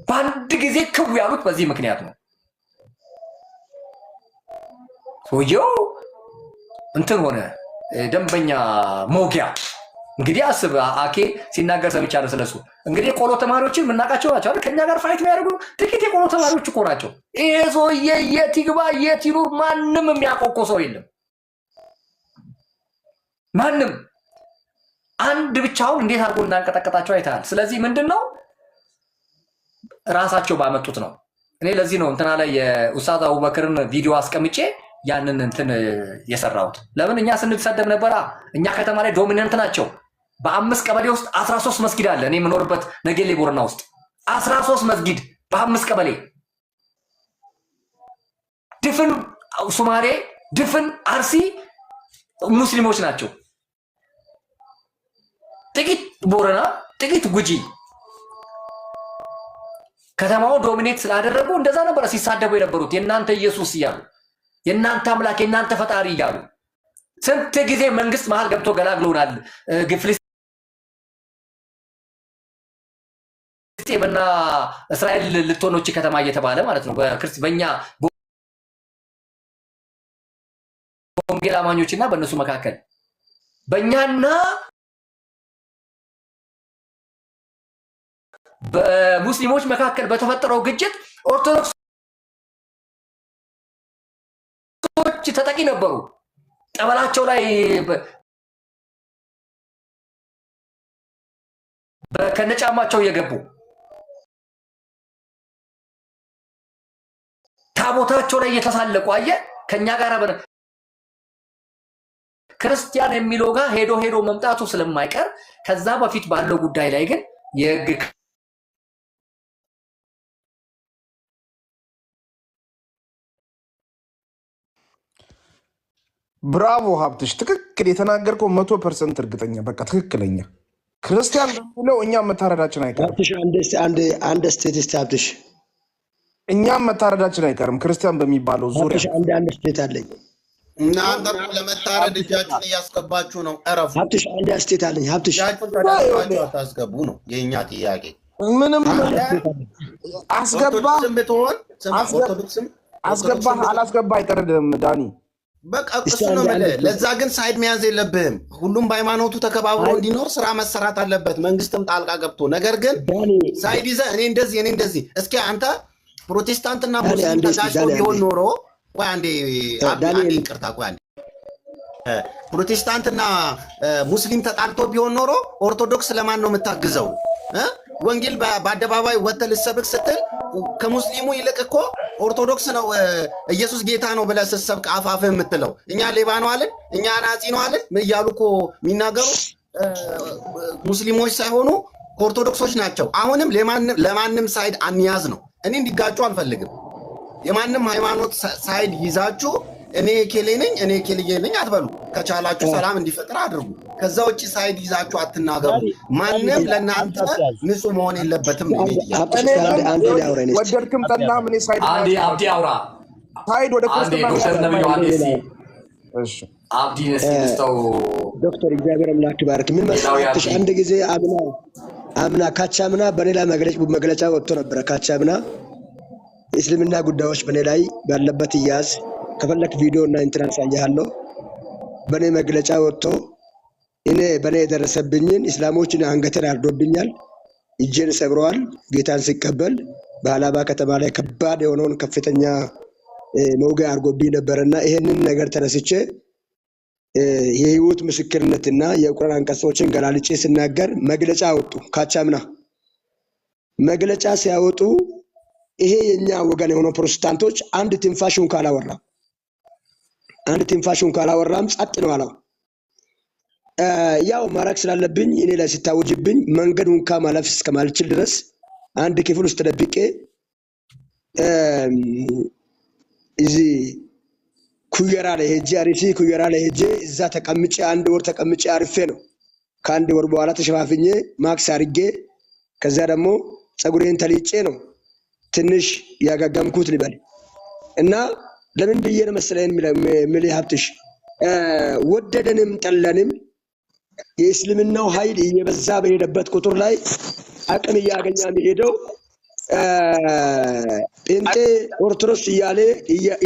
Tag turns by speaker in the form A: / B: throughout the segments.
A: በአንድ ጊዜ ክው ያሉት በዚህ ምክንያት ነው። ሰውየው እንትን ሆነ ደንበኛ ሞጊያ። እንግዲህ አስብ አኬ ሲናገር ሰምቻለሁ ስለሱ። እንግዲህ የቆሎ ተማሪዎችን የምናውቃቸው ናቸው አይደል? ከኛ ጋር ፋይት የሚያደርጉ ጥቂት የቆሎ ተማሪዎች እኮ ናቸው። ይሄ ሰውዬ የት ይግባ የት ይኑር ማንም የሚያቆቆ ሰው የለም። ማንም አንድ ብቻውን እንዴት አድርጎ እንዳንቀጠቀጣቸው አይተሃል። ስለዚህ ምንድን ነው ራሳቸው ባመጡት ነው። እኔ ለዚህ ነው እንትና ላይ የኡስታዝ አቡበክርን ቪዲዮ አስቀምጬ ያንን እንትን የሰራሁት። ለምን እኛ ስንሰደብ ነበራ። እኛ ከተማ ላይ ዶሚናንት ናቸው። በ5 ቀበሌ ውስጥ 13 መስጊድ አለ። እኔ የምኖርበት ነጌሌ ቦረና ውስጥ 13 መስጊድ በ5 ቀበሌ። ድፍን ሶማሌ ድፍን አርሲ ሙስሊሞች ናቸው። ጥቂት ቦረና ጥቂት ጉጂ ከተማው ዶሚኔት ስላደረጉ እንደዛ ነበር ሲሳደቡ የነበሩት። የእናንተ ኢየሱስ እያሉ የእናንተ አምላክ የእናንተ ፈጣሪ እያሉ ስንት ጊዜ መንግስት መሃል ገብቶ ገላግሎናል። ፍልስጤምና እስራኤል ልትሆኖች ከተማ እየተባለ ማለት ነው። በእኛ ወንጌል አማኞችና በእነሱ መካከል በእኛና በሙስሊሞች መካከል በተፈጠረው ግጭት ኦርቶዶክሶች ተጠቂ ነበሩ። ጠበላቸው ላይ ከነጫማቸው እየገቡ ታቦታቸው ላይ እየተሳለቁ አየ። ከኛ ጋር ክርስቲያን የሚለው ጋር ሄዶ መምጣቱ ስለማይቀር ከዛ በፊት ባለው ጉዳይ ላይ ግን የህግ
B: ብራቮ ሀብትሽ፣ ትክክል የተናገርከው 100% እርግጠኛ፣ በቃ ትክክለኛ ክርስቲያን ነው። እኛም መታረዳችን አይቀርም።
C: ሀብትሽ አንድ ስቴት ሀብትሽ፣
B: እኛም መታረዳችን አይቀርም። ክርስቲያን በሚባለው ዙሪያ
C: አንድ ስቴት አለኝ።
D: እናንተ ለመታረድ እጃችሁን እያስገባችሁ ነው። እረፉ።
C: ሀብትሽ አንድ ስቴት አለኝ። ሀብትሽ
D: እጃችሁን ተዳድራችሁ አታስገቡ ነው የእኛ ጥያቄ።
B: ምንም አስገባ
D: ብትሆን
B: አስገባ አላስገባ አይቀርም ዳኒ።
D: በቃ እሱ ነው የምልህ። ለዛ ግን ሳይድ መያዝ የለብህም። ሁሉም በሃይማኖቱ ተከባብሮ እንዲኖር ስራ መሰራት አለበት፣ መንግስትም ጣልቃ ገብቶ። ነገር ግን ሳይድ ይዘህ እኔ እንደዚህ እስኪ አንተ ፕሮቴስታንትና ሙስሊም ተጋጭተው ቢሆን ኖሮ ቆይ አንዴ ይቅርታ፣ ቆይ አንዴ ፕሮቴስታንትና ሙስሊም ተጣልቶ ቢሆን ኖሮ ኦርቶዶክስ ለማን ነው የምታግዘው? ወንጌል በአደባባይ ወጥተህ ልትሰብክ ስትል ከሙስሊሙ ይልቅ እኮ ኦርቶዶክስ ነው ኢየሱስ ጌታ ነው ብለህ ስትሰብክ አፋፍህ የምትለው። እኛ ሌባ ነው አለን፣ እኛ ናጺ ነው አለን እያሉ እኮ የሚናገሩ ሙስሊሞች ሳይሆኑ ኦርቶዶክሶች ናቸው። አሁንም ለማንም ሳይድ አንያዝ ነው። እኔ እንዲጋጩ አልፈልግም። የማንም ሃይማኖት ሳይድ ይዛችሁ እኔ ኬሌ ነኝ እኔ ኬልዬ ነኝ አትበሉ። ከቻላችሁ ሰላም እንዲፈጥር አድርጉ። ከዛ ውጭ ሳይድ ይዛችሁ አትናገሩ። ማንም ለእናንተ ንጹህ መሆን የለበትም።
B: ወደድክም ጠላህም እኔ ሳይድ
A: አብዲ አውራ
B: ሳይድ ወደ ክርስትና
C: ዶክተር እግዚአብሔር አምላክ ይባርክ። ምን መሰለሽ አንድ ጊዜ አምና ካቻምና በሌላ መግለጫ ወጥቶ ነበረ። ካቻምና እስልምና ጉዳዮች በኔ ላይ ባለበት ይያዝ ከፈለክ ቪዲዮ እና ኢንትራንስ ያያለው በኔ መግለጫ ወጥቶ እኔ በኔ የደረሰብኝን እስላሞችን አንገቴን አርዶብኛል፣ እጄን ሰብረዋል። ጌታን ሲቀበል በአላባ ከተማ ላይ ከባድ የሆነውን ከፍተኛ መውጊያ አርጎብኝ ነበርና ይሄንን ነገር ተነስቼ የህይወት ምስክርነትና የቁርአን አንቀጾችን ገላልጬ ስናገር መግለጫ አወጡ። ካቻምና መግለጫ ሲያወጡ ይሄ የኛ ወገን የሆነው ፕሮቴስታንቶች አንድ ትንፋሹን ካላወራም ጸጥ ነው አለው። ያው ማራክ ስላለብኝ እኔ ላይ ሲታወጅብኝ መንገዱን ከማለፍ እስከማልችል ድረስ አንድ ክፍል ውስጥ ተደብቄ እዚህ ኩየራ ላይ ሄጄ አሪፊ ኩየራ ላይ ሄጄ እዛ ተቀምጬ 1 ወር ተቀምጬ አሪፌ ነው። ከ1 ወር በኋላ ተሸፋፍኜ ማክስ አርጌ ከዛ ደግሞ ጸጉሬን ተልጬ ነው ትንሽ ያጋጋምኩት ልበል። እና ለምን ብዬ ነው መሰለኝ ምል ሀብትሽ ወደደንም ጠለንም የእስልምናው ኃይል እየበዛ በሄደበት ቁጥር ላይ አቅም እያገኘ የሚሄደው ጴንጤ ኦርቶዶክስ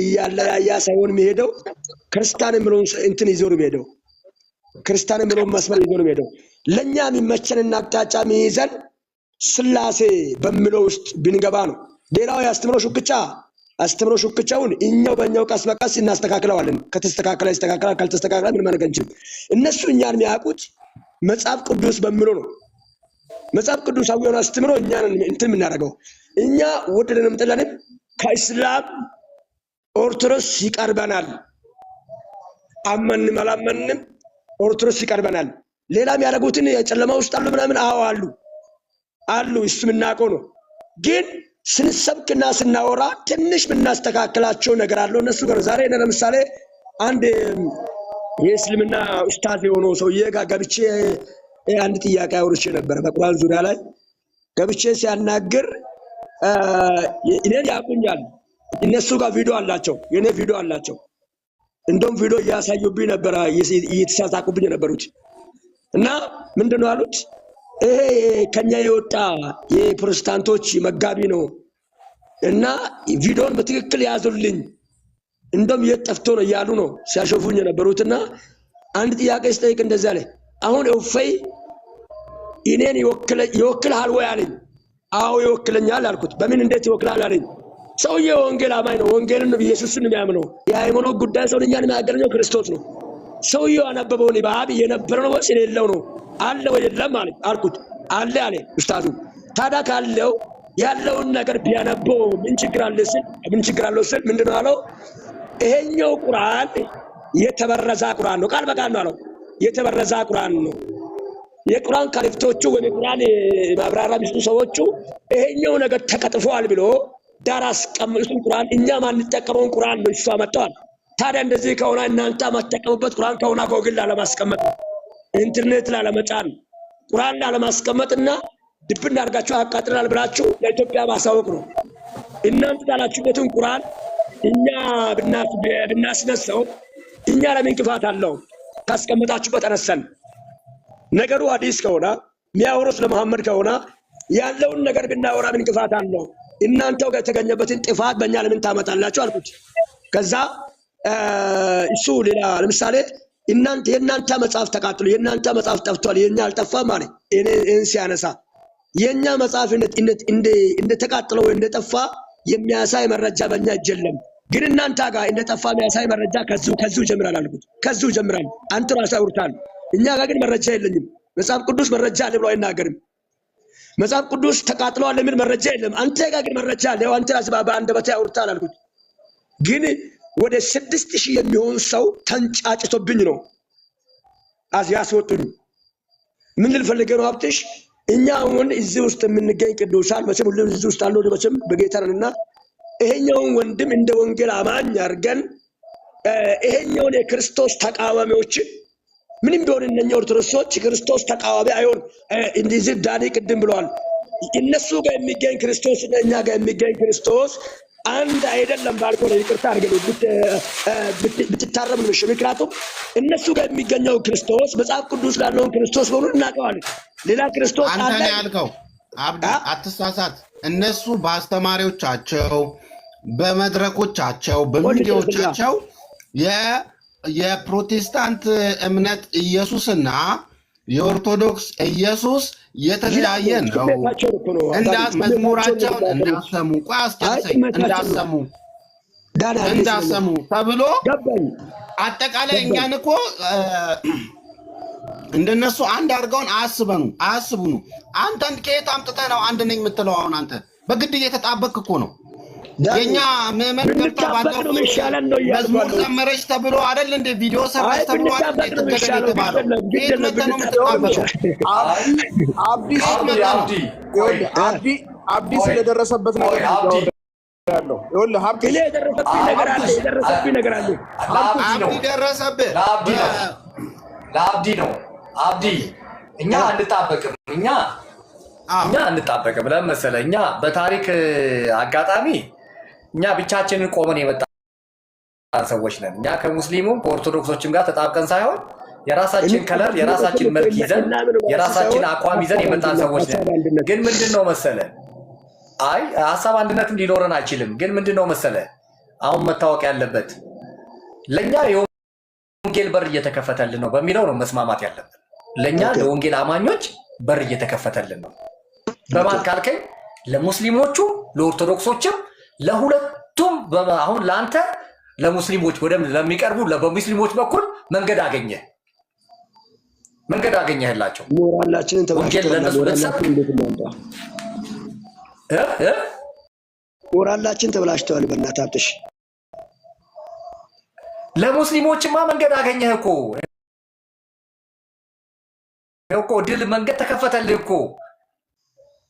C: እያለያያ ሳይሆን የሚሄደው ክርስቲያን የሚለውን እንትን ይዞ ነው የሚሄደው። ክርስቲያን የሚለውን መስመር ይዞ ነው የሚሄደው። ለእኛ የሚመቸንና አቅጣጫ የሚይዘን ስላሴ በሚለው ውስጥ ብንገባ ነው። ሌላው አስተምሮ ሹክቻውን እኛው በእኛው ቀስ በቀስ እናስተካክለዋለን። ከተስተካከለ ይስተካከላል፣ ካልተስተካከለ ምን ማድረግ አንችልም። እነሱ እኛን የሚያውቁት መጽሐፍ ቅዱስ በሚለው ነው። መጽሐፍ ቅዱስ አውየውን አስተምሮ እኛን እንትን የምናደርገው እኛ ወደደንም ጥለንም ከእስላም ኦርቶዶክስ ይቀርበናል። አመንም አላመንም ኦርቶዶክስ ይቀርበናል። ሌላ የሚያደርጉትን የጨለማ ውስጥ አሉ ምናምን አሉ እሱ የምናውቀው ነው። ግን ስንሰብክና ስናወራ ትንሽ የምናስተካክላቸው ነገር አለው እነሱ ጋር። ዛሬ ለምሳሌ አንድ የእስልምና ኡስታዝ የሆነው ሰውዬ ጋር ገብቼ አንድ ጥያቄ አውርቼ ነበር። በቁርአን ዙሪያ ላይ ገብቼ ሲያናግር እኔን ያቁኛል። እነሱ ጋር ቪዲዮ አላቸው፣ የኔ ቪዲዮ አላቸው። እንደውም ቪዲዮ እያሳዩብኝ ነበር፣ እየተሳሳቁብኝ ነበሩት። እና ምንድነው አሉት? ይሄ ከኛ የወጣ የፕሮቴስታንቶች መጋቢ ነው እና ቪዲዮን በትክክል ያዙልኝ፣ እንደውም የት ጠፍቶ ነው እያሉ ነው ሲያሾፉኝ የነበሩትና አንድ ጥያቄ ስጠይቅ እንደዛ ላይ አሁን እውፈይ እኔን ይወክልሃል ወይ አለኝ። አዎ ይወክለኛል አልኩት። በምን እንዴት ይወክላል አለኝ። ሰውዬው ወንጌል አማኝ ነው፣ ወንጌልን ኢየሱስን የሚያምነው። የሃይማኖት ጉዳይ ሰውን እኛን የሚያገናኘው ክርስቶስ ነው። ሰውዬው አነበበው በአብ የነበረ ነው ወይስ የሌለው ነው? አለ ወይ የለም አልኩት። አለ አለ ኡስታዙ። ታዲያ ካለው ያለውን ነገር ቢያነበው ምን ችግር አለው ስል ምንድነው አለው? ይሄኛው ቁርአን የተበረዛ ቁርአን ነው፣ ቃል በቃል ነው አለው። የተበረዛ ቁርአን ነው። የቁርአን ካሊፍቶቹ ወይ የቁርአን ማብራሪያ የሚሰጡ ሰዎቹ ይሄኛው ነገር ተቀጥፏል ብሎ ዳር አስቀምጡን። ቁርአን እኛ ማንጠቀመውን ቁርአን ነው እሱ አመጣው። ታዲያ እንደዚህ ከሆነ እናንተ ማትጠቀሙበት ቁርአን ከሆነ ጎግል ላለማስቀመጥ፣ ኢንተርኔት ላለመጫን፣ ቁርአን ላለማስቀመጥና ድብና አድርጋችሁ አቃጥላል ብላችሁ ለኢትዮጵያ ማሳወቅ ነው። እናንተ ታላችሁበትን ቁርአን እኛ ብናስነሳው እኛ ለምን እንቅፋት አለው? ካስቀመጣችሁበት አነሰን። ነገሩ ሐዲስ ከሆነ የሚያወሩት ለመሐመድ ከሆነ ያለውን ነገር ብናወራ ምን እንቅፋት አለው? እናንተው ጋር የተገኘበትን ጥፋት በእኛ ለምን ታመጣላችሁ አልኩት። ከዛ እሱ ሌላ ለምሳሌ የእናንተ መጽሐፍ ተቃጥሎ የእናንተ መጽሐፍ ጠፍቷል የኛ አልጠፋም ማለት እኔን ሲያነሳ የኛ መጽሐፍ እንደተቃጥለው ወይ እንደጠፋ የሚያሳይ መረጃ በእኛ እጅ የለም። ግን እናንተ ጋር እንደጠፋ የሚያሳይ መረጃ ከዚሁ ጀምራል አልኩት። ከዚሁ ጀምራል። አንተ ራስህ አውርታል። እኛ ጋር ግን መረጃ የለኝም። መጽሐፍ ቅዱስ መረጃ አለ ብሎ አይናገርም። መጽሐፍ ቅዱስ ተቃጥሏል የሚል መረጃ የለም። አንተ ጋር ግን መረጃ አለ። አንተ ራስህ በአንደበትህ አውርታል አልኩት። ግን ወደ 6000 የሚሆን ሰው ተንጫጭቶብኝ ነው ያስወጡኝ። ምን ልፈልግ ነው ሀብትሽ? እኛ አሁን እዚህ ውስጥ የምንገኝ ቅዱሳን መቼም ሁሉም እዚህ ውስጥ አለው መቼም በጌታ ነንና ይሄኛውን ወንድም እንደ ወንጌል አማኝ አድርገን ይሄኛውን የክርስቶስ ተቃዋሚዎች ምንም ቢሆን እነኛ ኦርቶዶክሶች ክርስቶስ ተቃዋሚ አይሆን እንደዚህ ዳኒ ቅድም ብለዋል። እነሱ ጋር የሚገኝ ክርስቶስ እና እኛ ጋር የሚገኝ ክርስቶስ አንድ አይደለም ባልኮ ነው። ይቅርታ አድርገው ብትታረም ነው። ምክንያቱም እነሱ ጋር የሚገኘው ክርስቶስ መጽሐፍ ቅዱስ ጋር ነው ክርስቶስ ነው እናውቀዋለን። ሌላ ክርስቶስ አለ።
D: አንተ ያልከው አብዲ አትሳሳት። እነሱ በአስተማሪዎቻቸው በመድረኮቻቸው በሚዲያዎቻቸው የፕሮቴስታንት እምነት ኢየሱስና የኦርቶዶክስ ኢየሱስ የተለያየ ነው። መዝሙራቸውን እንዳሰሙ ቆይ አስጨርሰኝ እንዳሰሙ ተብሎ አጠቃላይ እኛን እኮ እንደነሱ አንድ አድርገውን አያስቡኑ። አንተን ከየት አምጥተህ ነው አንድ ነኝ የምትለው? አሁን አንተ በግድ እየተጣበቅ እኮ ነው። የኛ ምዕመን ገብታ ባለው መዝሙር ዘመረች ተብሎ አይደል እንደ ቪዲዮ ሰራች ተብሎ አይደል የተባለው? ቤት መጥተህ ነው የምትጣበቀው።
B: አብዲ ስለደረሰበት ነገር ያለው ይኸውልህ፣ ሀብት
C: የደረሰብኝ ነገር አለ።
D: አብዲ ደረሰብህ።
A: ለአብዲ ነው። አብዲ እኛ አንጣበቅም። እኛ አንጣበቅም። ለምን መሰለህ? እኛ በታሪክ አጋጣሚ እኛ ብቻችንን ቆመን የመጣን ሰዎች ነን። እኛ ከሙስሊሙም ከኦርቶዶክሶችም ጋር ተጣብቀን ሳይሆን የራሳችን ከለር፣ የራሳችን መልክ ይዘን የራሳችን አቋም ይዘን የመጣን ሰዎች ነን። ግን ምንድን ነው መሰለህ? አይ ሀሳብ አንድነትም ሊኖረን አይችልም። ግን ምንድነው መሰለ አሁን መታወቅ ያለበት ለኛ የወንጌል በር እየተከፈተልን ነው በሚለው ነው መስማማት ያለብን። ለኛ ለወንጌል አማኞች በር እየተከፈተልን ነው። በማን ካልከኝ ለሙስሊሞቹ ለኦርቶዶክሶችም ለሁለቱም። አሁን ለአንተ ለሙስሊሞች ወደ ለሚቀርቡ በሙስሊሞች በኩል መንገድ አገኘህላቸው። ወንጌል ለነሱ
C: ሞራላችን ተበላሽተዋል። በእናትህ አብጥሽ
A: ለሙስሊሞችማ መንገድ አገኘህ እኮ ድል መንገድ ተከፈተልህ እኮ።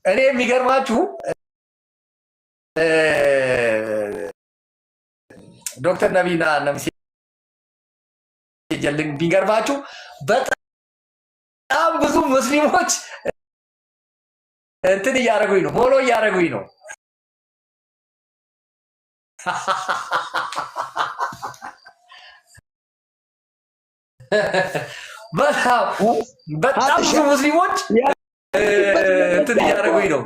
A: እኔ የሚገርማችሁ ዶክተር ነቢና ነምሴ ጀልኝ ቢገርማችሁ በጣም ብዙ ሙስሊሞች እንትን እያደረጉኝ ነው፣ ፎሎ እያደረጉኝ ነው። በጣም ብዙ ሙስሊሞች እንትን እያደረጉኝ ነው።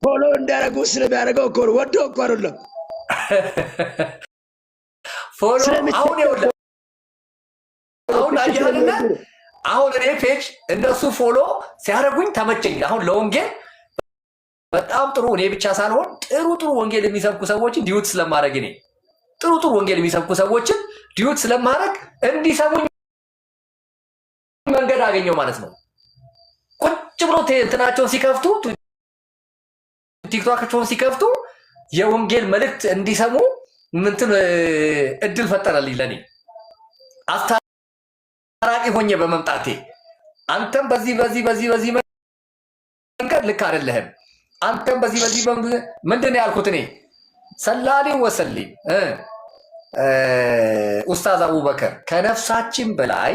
C: ፎሎ እንዲያደርጉ ስለሚያደርገው እኮ ወዶ እኮ አይደለም።
A: ፎሎ አሁን ይኸውልህ አሁን አያልና አሁን እኔ ፔጅ እነሱ ፎሎ ሲያደርጉኝ ተመቸኝ። አሁን ለወንጌል በጣም ጥሩ እኔ ብቻ ሳልሆን ጥሩ ወንጌል የሚሰብኩ ሰዎችን ዲዩት ስለማድረግ እኔ ጥሩ ወንጌል የሚሰብኩ ሰዎችን ዲዩት ስለማድረግ እንዲሰሙኝ መንገድ አገኘው ማለት ነው። ቁጭ ብሎ እንትናቸውን ሲከፍቱ ቲክቶካቸውን ሲከፍቱ የወንጌል መልእክት እንዲሰሙ ምንትን እድል ፈጠረልኝ ለኔ አስታራቂ ሆኜ በመምጣቴ። አንተም በዚህ መንገድ ልክ አይደለህም። አንተም በዚህ ምንድን ያልኩት እኔ ሰላሌ ወሰሊም ኡስታዝ አቡበከር ከነፍሳችን በላይ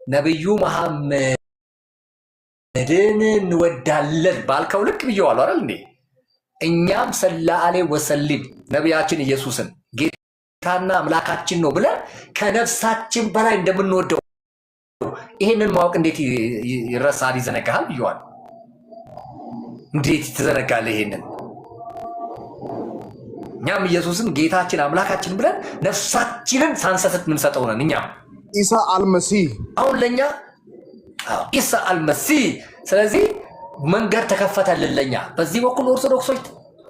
A: ነብዩ መሐመድን እንወዳለን ባልከው ልክ ብየዋለሁ አይደል እንዴ? እኛም ሰላሌ ወሰሊም ነቢያችን ኢየሱስን ጌታና አምላካችን ነው ብለን ከነፍሳችን በላይ እንደምንወደው ይሄንን ማወቅ እንዴት ይረሳል? ይዘነጋል ብየዋለሁ። እንዴት ትዘነጋለህ ይሄንን? እኛም ኢየሱስን ጌታችን አምላካችን ብለን ነፍሳችንን ሳንሰስት የምንሰጠው ነን። እኛም
B: ኢሳ አልመሲህ
A: አሁን ለኛ ኢሳ አልመሲህ። ስለዚህ መንገድ ተከፈተልን ለኛ። በዚህ በኩል ኦርቶዶክሶች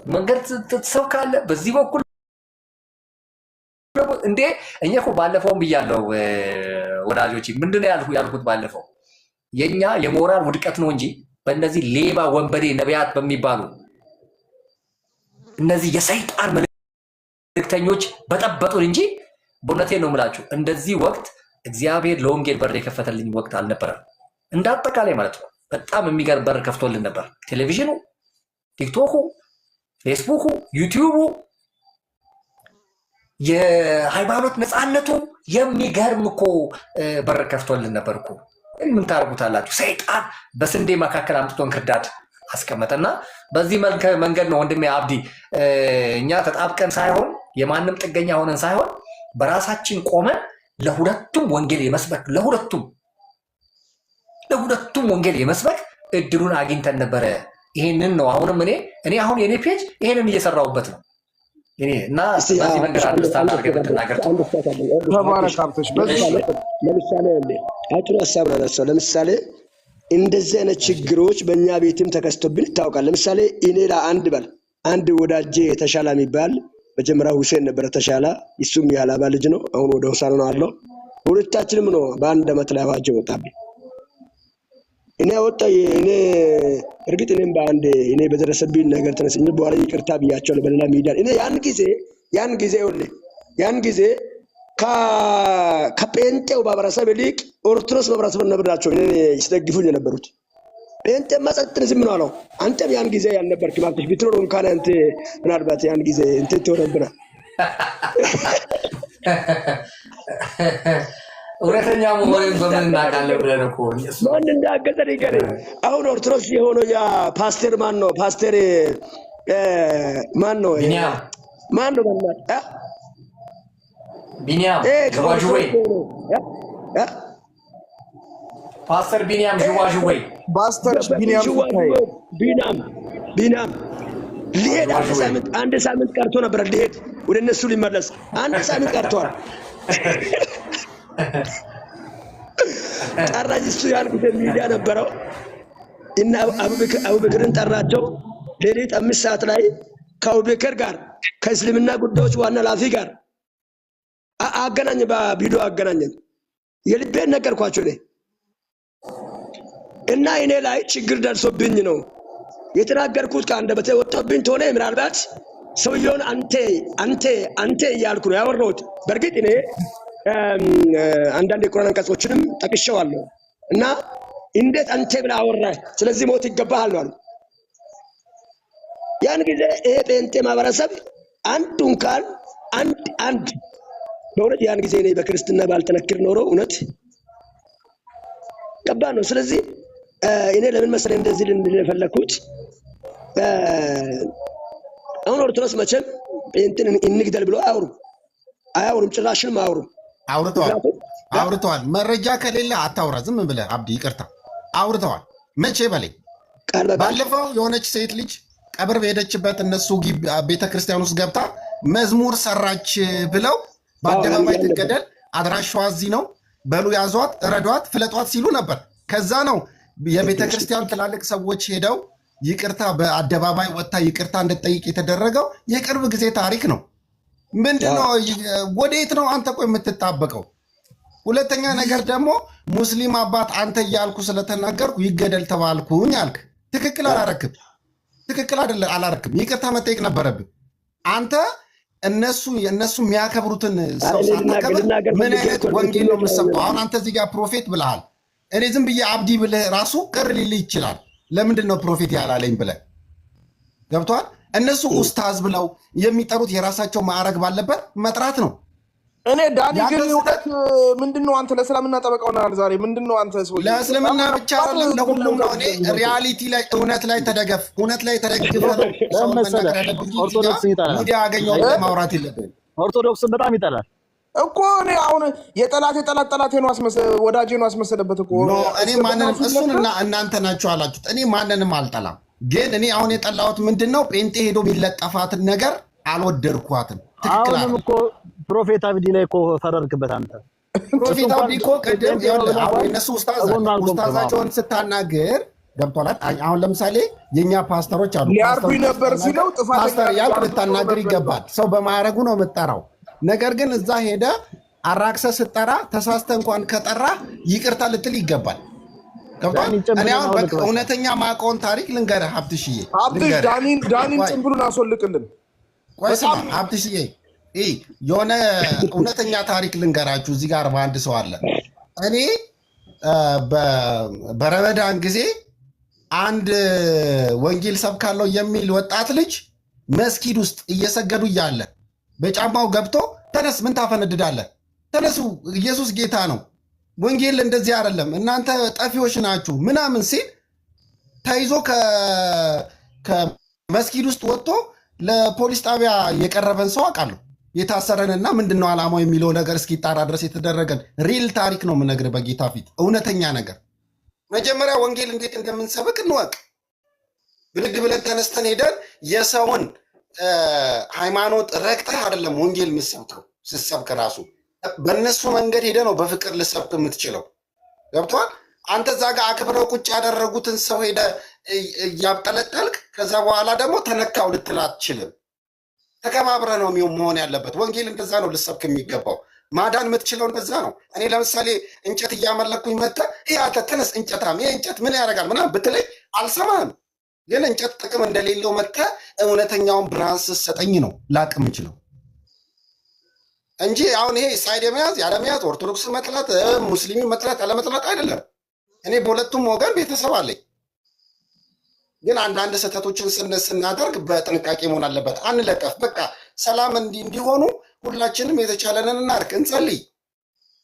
A: መንገድ ትሰብካለህ፣ በዚህ በኩል እንዴ እኛ እኮ ባለፈውም ብያለሁ ወዳጆች። ምንድን ነው ያልኩት ባለፈው? የኛ የሞራል ውድቀት ነው እንጂ በእነዚህ ሌባ ወንበዴ ነቢያት በሚባሉ እነዚህ የሰይጣን መልእክተኞች በጠበጡን እንጂ በእውነቴን ነው የምላችሁ እንደዚህ ወቅት እግዚአብሔር ለወንጌል በር የከፈተልኝ ወቅት አልነበረም። እንዳጠቃላይ ማለት ነው። በጣም የሚገርም በር ከፍቶልን ነበር። ቴሌቪዥኑ፣ ቲክቶኩ፣ ፌስቡኩ፣ ዩቲዩቡ፣ የሃይማኖት ነፃነቱ የሚገርም እኮ በር ከፍቶልን ነበር እኮ። ምን ታደርጉታላችሁ? ሰይጣን በስንዴ መካከል አምጥቶ እንክርዳድ አስቀመጠና በዚህ መንገድ ነው ወንድሜ አብዲ እኛ ተጣብቀን ሳይሆን የማንም ጥገኛ ሆነን ሳይሆን በራሳችን ቆመን ለሁለቱም ወንጌል የመስበክ ለሁለቱም ወንጌል የመስበክ እድሉን አግኝተን ነበረ። ይሄንን ነው አሁንም እኔ አሁን የኔ ፔጅ ይሄንን እየሰራሁበት ነው እና በዚህ መንገድ አንደርስታንድ አድርገህ ብትናገር
C: ለምሳሌ አጥሩ ሀሳብ ነው ያነሳው። ለምሳሌ እንደዚህ አይነት ችግሮች በእኛ ቤትም ተከስቶብን ይታወቃል። ለምሳሌ እኔ አንድ ወዳጄ ተሻላ የሚባል መጀመሪያ ሁሴን ነበረ ተሻላ፣ እሱም የሀላባ ልጅ ነው። አሁን ወደ ሆሳዕና ነው አለው። ሁለታችንም ነው በአንድ ዓመት ላይ አዋጅ ወጣብኝ። እኔ እርግጥ እኔም በአንድ እኔ በደረሰብኝ ነገር ተነስቼ በኋላ ይቅርታ ብያቸዋለሁ በሌላ ሚዲያ። እኔ ያን ጊዜ ከጴንጤው ማህበረሰብ ይልቅ ኦርቶዶክስ ማህበረሰብ ነበራቸው እኔ ሲደግፉኝ የነበሩት። ጴንጤ ማጸጥን ዝም ነው አለው። አንተም ያን ጊዜ ያልነበርክም አብትሽ ብትኖር እንኳን አንተ ምናልባት ያን ጊዜ እንትን ትሆነብና
A: እውነተኛ መሆንን በምን እናውቃለን ብለን እኮ
C: ማን እንዳገዘ ንገረኝ። አሁን ኦርቶዶክስ የሆነው ያ ፓስተር ማን ነው? ፓስተር ማን ነው?
A: ቢኒያም ዥዋዥዌ ፓስተር ቢኒያም ዥዋዥዌ
C: ሊሄድ አንድ ሳምንት ቀርቶ ነበር ሊሄድ ወደ እነሱ ሊመለስ አንድ ሳምንት ቀርቷል። ጠራኝ እሱ ያን ጊዜ ሚዲያ ነበረው እና አቡበክርን ጠራቸው። ሌሊት 5 ሰዓት ላይ ከአቡበክር ጋር ከእስልምና ጉዳዮች ዋና ኃላፊ ጋር አገናኘ፣ በቪዲዮ አገናኘን። የልቤን ነገርኳቸው እና እኔ ላይ ችግር ደርሶብኝ ነው የተናገርኩት። ከአንደበቴ ወጣብኝ ተሆነ ምናልባት ሰውየውን አንተ እያልኩ ነው ያወራሁት። በእርግጥ እኔ አንዳንድ የቁርአን አንቀጾችንም ጠቅሼዋለሁ እና እንዴት አንተ ብለህ አወራህ? ስለዚህ ሞት ይገባሃል ነው። ያን ጊዜ ይሄ ጴንጤ ማህበረሰብ አንዱን ቃል አንድ በእውነት ያን ጊዜ እኔ በክርስትና ባልተነክር ኖሮ እውነት ከባድ ነው። ስለዚህ እኔ ለምን መሰለህ እንደዚህ ልንፈለኩት አሁን ኦርቶዶክስ መቼም ጴንጤን እንግደል ብሎ አያወሩም፣ ጭራሽንም
D: አውርተዋል። መረጃ ከሌለ አታውራ፣ ዝም ብለህ አብዲ ይቅርታ። አውርተዋል። መቼ በላይ ባለፈው የሆነች ሴት ልጅ ቀብር በሄደችበት እነሱ ቤተክርስቲያን ውስጥ ገብታ መዝሙር ሰራች ብለው በአደባባይ ትገደል፣ አድራሻዋ እዚህ ነው፣ በሉ ያዟት፣ እረዷት፣ ፍለጧት ሲሉ ነበር። ከዛ ነው የቤተክርስቲያን ትላልቅ ሰዎች ሄደው ይቅርታ በአደባባይ ወጥታ ይቅርታ እንድትጠይቅ የተደረገው የቅርብ ጊዜ ታሪክ ነው። ምንድነው? ወዴት ነው አንተ ቆይ የምትጣበቀው? ሁለተኛ ነገር ደግሞ ሙስሊም አባት አንተ እያልኩ ስለተናገርኩ ይገደል ተባልኩኝ አልክ። ትክክል አላረክም። ትክክል አላረክም። ይቅርታ መጠየቅ ነበረብን። አንተ እነሱ የሚያከብሩትን ሰው ሳታከብር ምን አይነት ወንጌል ነው የምትሰብከው? አሁን አንተ እዚህ ጋር ፕሮፌት ብለሃል። እኔ ዝም ብዬ አብዲ ብለህ ራሱ ቅር ሊልህ ይችላል። ለምንድን ነው ፕሮፌት ያላለኝ ብለህ ገብቶሃል? እነሱ ኡስታዝ ብለው የሚጠሩት የራሳቸው ማዕረግ ባለበት መጥራት ነው።
B: እኔ ዳኒ ግን እውነት ምንድነው አንተ ለእስልምና ጠበቃ ሆነሃል ዛሬ? ምንድነው አንተ ሰው
D: ለእስልምና ብቻ አይደለም ለሁሉም ነው። እኔ ሪያሊቲ ላይ እውነት ላይ ተደገፍ፣ እውነት ላይ ተደግፈ ነው ሰው መናገር ያለብህ። ሚዲያ ያገኘው ማውራት የለብህም።
E: ኦርቶዶክስ በጣም ይጠላል
B: እኮ እኔ አሁን ጠላቴ ነው ወዳጄ ነው አስመሰለበት እኮ።
D: እኔ ማንንም እሱን እናንተ ናችሁ አላችሁት። እኔ ማንንም አልጠላም። ግን እኔ አሁን የጠላሁት ምንድነው ጴንጤ ሄዶ የሚለጠፋትን ነገር አልወደድኳትም። ትክክል አለ
E: እኮ ፕሮፌት አብዲ ላይ እኮ ፈረድክበት አንተ።
D: ፕሮፌት አብዲ እኮ ቅድም አሁን እነሱ ኡስታዛቸውን ስታናገር ገብቶሃል። አሁን ለምሳሌ የኛ ፓስተሮች አሉ።
B: ሊያርዱኝ ነበር ሲለው
D: ፓስተር ያልክ ልታናገር ይገባል። ሰው በማዕረጉ ነው የምጠራው። ነገር ግን እዛ ሄደ አራክሰ ስጠራ ተሳስተ እንኳን ከጠራ ይቅርታ ልትል ይገባል። እኔ አሁን በቃ እውነተኛ ማውቀውን ታሪክ ልንገርህ ሀብትሽዬ።
B: ዳኒን ጭምብሉን አስወልቅልን።
D: ቆይ ስማ ሀብትሽዬ፣ የሆነ እውነተኛ ታሪክ ልንገራችሁ። እዚህ ጋር 41 ሰው አለ። እኔ በረመዳን ጊዜ አንድ ወንጌል ሰብካለሁ የሚል ወጣት ልጅ መስጊድ ውስጥ እየሰገዱ እያለ በጫማው ገብቶ ተነስ፣ ምን ታፈነድዳለህ? ተነሱ፣ ኢየሱስ ጌታ ነው፣ ወንጌል እንደዚህ አይደለም፣ እናንተ ጠፊዎች ናችሁ ምናምን ሲል ተይዞ ከመስጊድ ውስጥ ወጥቶ ለፖሊስ ጣቢያ የቀረበን ሰው አውቃለሁ። የታሰረንና ምንድነው ዓላማው የሚለው ነገር እስኪጣራ ድረስ የተደረገን ሪል ታሪክ ነው የምነግርህ በጌታ ፊት፣ እውነተኛ ነገር። መጀመሪያ ወንጌል እንዴት እንደምንሰብክ እንወቅ። ብድግ ብለን ተነስተን ሄደን የሰውን ሃይማኖት ረግጠህ አይደለም ወንጌል የምትሰብከው። ስትሰብክ ራሱ በእነሱ መንገድ ሄደ ነው በፍቅር ልሰብክ የምትችለው። ገብቶሃል? አንተ እዛ ጋር አክብረው ቁጭ ያደረጉትን ሰው ሄደ እያብጠለጠልክ ከዛ በኋላ ደግሞ ተነካው ልትል አትችልም። ተከባብረ ነው መሆን ያለበት። ወንጌል እንደዛ ነው ልሰብክ የሚገባው። ማዳን የምትችለው እንደዛ ነው። እኔ ለምሳሌ እንጨት እያመለኩኝ መጥተህ አንተ ተነስ እንጨታም፣ ይሄ እንጨት ምን ያደርጋል ምናምን ብትለኝ አልሰማህም። ግን እንጨት ጥቅም እንደሌለው መጥተህ እውነተኛውን ብርሃን ስትሰጠኝ ነው ላቅ የምችለው እንጂ አሁን ይሄ ሳይድ የመያዝ ያለመያዝ ኦርቶዶክስ መጥላት ሙስሊም መጥላት ያለመጥላት አይደለም። እኔ በሁለቱም ወገን ቤተሰብ አለኝ። ግን አንዳንድ ስህተቶችን ስናደርግ በጥንቃቄ መሆን አለበት። አንለቀፍ። በቃ ሰላም እንዲሆኑ ሁላችንም የተቻለንን እናድርግ፣ እንጸልይ።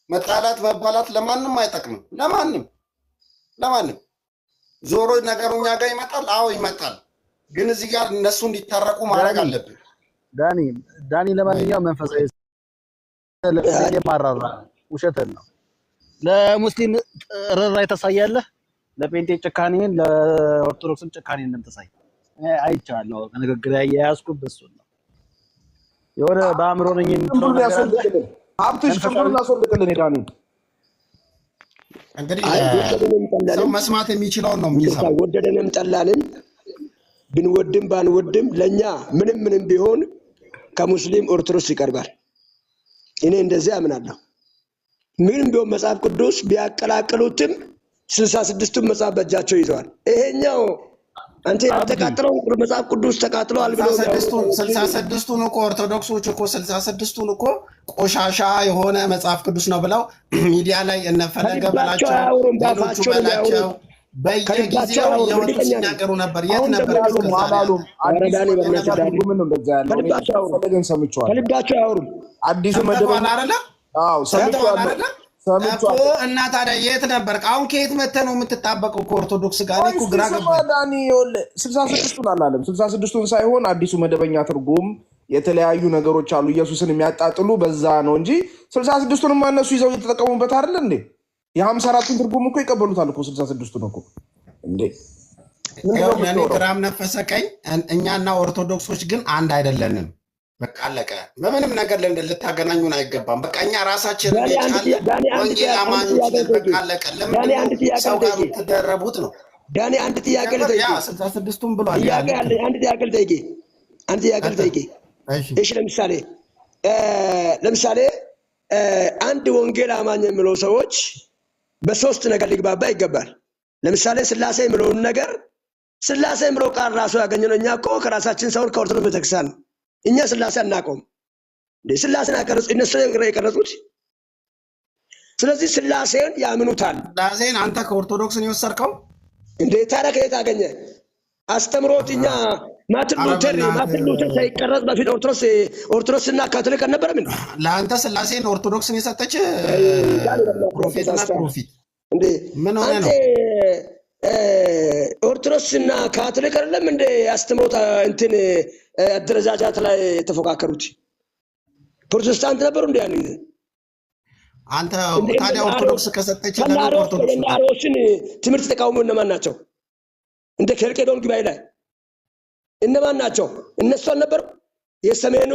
D: መጣላት መባላት ለማንም አይጠቅምም። ለማንም ዞሮ ነገሩ እኛ ጋር ይመጣል። አዎ ይመጣል። ግን እዚህ ጋር እነሱ እንዲታረቁ ማድረግ አለብን።
E: ዳኒ ለማንኛውም መንፈሳዊ የማራራ ውሸትን ነው። ለሙስሊም ርኅራኄ ታሳያለህ፣ ለጴንጤ ጭካኔን፣ ለኦርቶዶክስም ጭካኔን እንደምታሳይ አይቻለሁ። ከንግግር ያያዝኩት በሱ ነው። የሆነ በአእምሮ ነኝ የምትለው
B: ጭምብሉን ያስወልቅልን ሀብትሽ፣ ጭምብሉን ያስወልቅልን። ዳኒ
D: እንግዲህ ሰው መስማት የሚችለውን ነው የሚሰማው።
C: ወደደንም ጠላንም ብንወድም ባንወድም ለኛ ምንም ቢሆን ከሙስሊም ኦርቶዶክስ ይቀርባል። እኔ እንደዚህ አምናለሁ። ምንም ቢሆን መጽሐፍ ቅዱስ ቢያቀላቅሉትም 66ቱን መጽሐፍ በእጃቸው ይዘዋል። ይሄኛው አንተ ያልተቃጠለው መጽሐፍ ቅዱስ ተቃጥሏል ብለው
D: 66ቱን እኮ ኦርቶዶክሶች እኮ 66ቱን እኮ ቆሻሻ የሆነ መጽሐፍ ቅዱስ ነው ብለው ሚዲያ ላይ እነፈለገ በላቸው ሌሎቹ በላቸው በየጊዜው እየወጡ ሲናገሩ ነበር። የት ነበር?
C: ከልባቸው አያወሩም።
B: አዲሱ መደበኛ
D: አይደለም።
B: አዎ ሰምቻለሁ።
D: እና ታዲያ የት ነበር? አሁን ከየት መተህ ነው የምትጣበቀው? ከኦርቶዶክስ ጋር እኮ ግራ ገባኝ።
B: ዳኒ 66ቱን አላለም። 66ቱን ሳይሆን አዲሱ መደበኛ ትርጉም የተለያዩ ነገሮች አሉ ኢየሱስን የሚያጣጥሉ በዛ ነው እንጂ 66ቱንም እነሱ ይዘው እየተጠቀሙበት አይደል እንዴ? የ54ቱን ትርጉም እኮ ይቀበሉታል እኮ 66ቱን እኮ እንዴ።
D: እኔ ግራም ነፈሰ ቀኝ እኛና ኦርቶዶክሶች ግን አንድ አይደለንም። በቃ አለቀ። በምንም ነገር ልታገናኙን አይገባም። በቃ እኛ ራሳችንን የቻለ ወንጌል አማኞች ነን። በቃ አለቀ። ለምን ሰው ጋር የምትደረቡት ነው?
C: ዳኒ አንድ ጥያቄ ልጠይቅ።
D: 66ቱን ብሏል።
C: አንድ ጥያቄ ልጠይቅ። እሺ ለምሳሌ አንድ ወንጌል አማኝ የሚለው ሰዎች በሶስት ነገር ሊግባባ ይገባል። ለምሳሌ ስላሴ የሚለውን ነገር ስላሴ የሚለው ቃል ራሱ ያገኘነው እኛ እኮ ከራሳችን ሰውን ከኦርቶዶክስ ቤተክርስቲያን ነው። እኛ ስላሴ አናውቀውም። ስላሴን ያቀረጹ እነሱ የቀረጹት። ስለዚህ ስላሴን ያምኑታል።
D: ስላሴን አንተ ከኦርቶዶክስ ነው የወሰድከው
C: እንዴ? ታዲያ ከየት አገኘ? አስተምሮት እኛ ማርቲን ሉተር ሳይቀረጽ በፊት ኦርቶዶክስና ካቶሊክ አልነበረም እንዴ?
D: ለአንተ ስላሴን ኦርቶዶክስን የሰጠች ፕሮፌትና ፕሮፊት
C: እንዴ?
D: ምን ሆነ ነው?
C: ኦርቶዶክስና ካቶሊክ አይደለም እንደ አስተምሮት እንትን አደረጃጃት ላይ የተፎካከሩት ፕሮቴስታንት ነበሩ እንዴ? ያን
D: አንተ ታዲያ ኦርቶዶክስ ከሰጠች ለምን ኦርቶዶክስ
C: አሮስን ትምህርት ተቃውሞ እነማን ናቸው? እንደ ከልቄዶን ጉባኤ ላይ እነማን ናቸው? እነሱ አልነበሩ? የሰሜኑ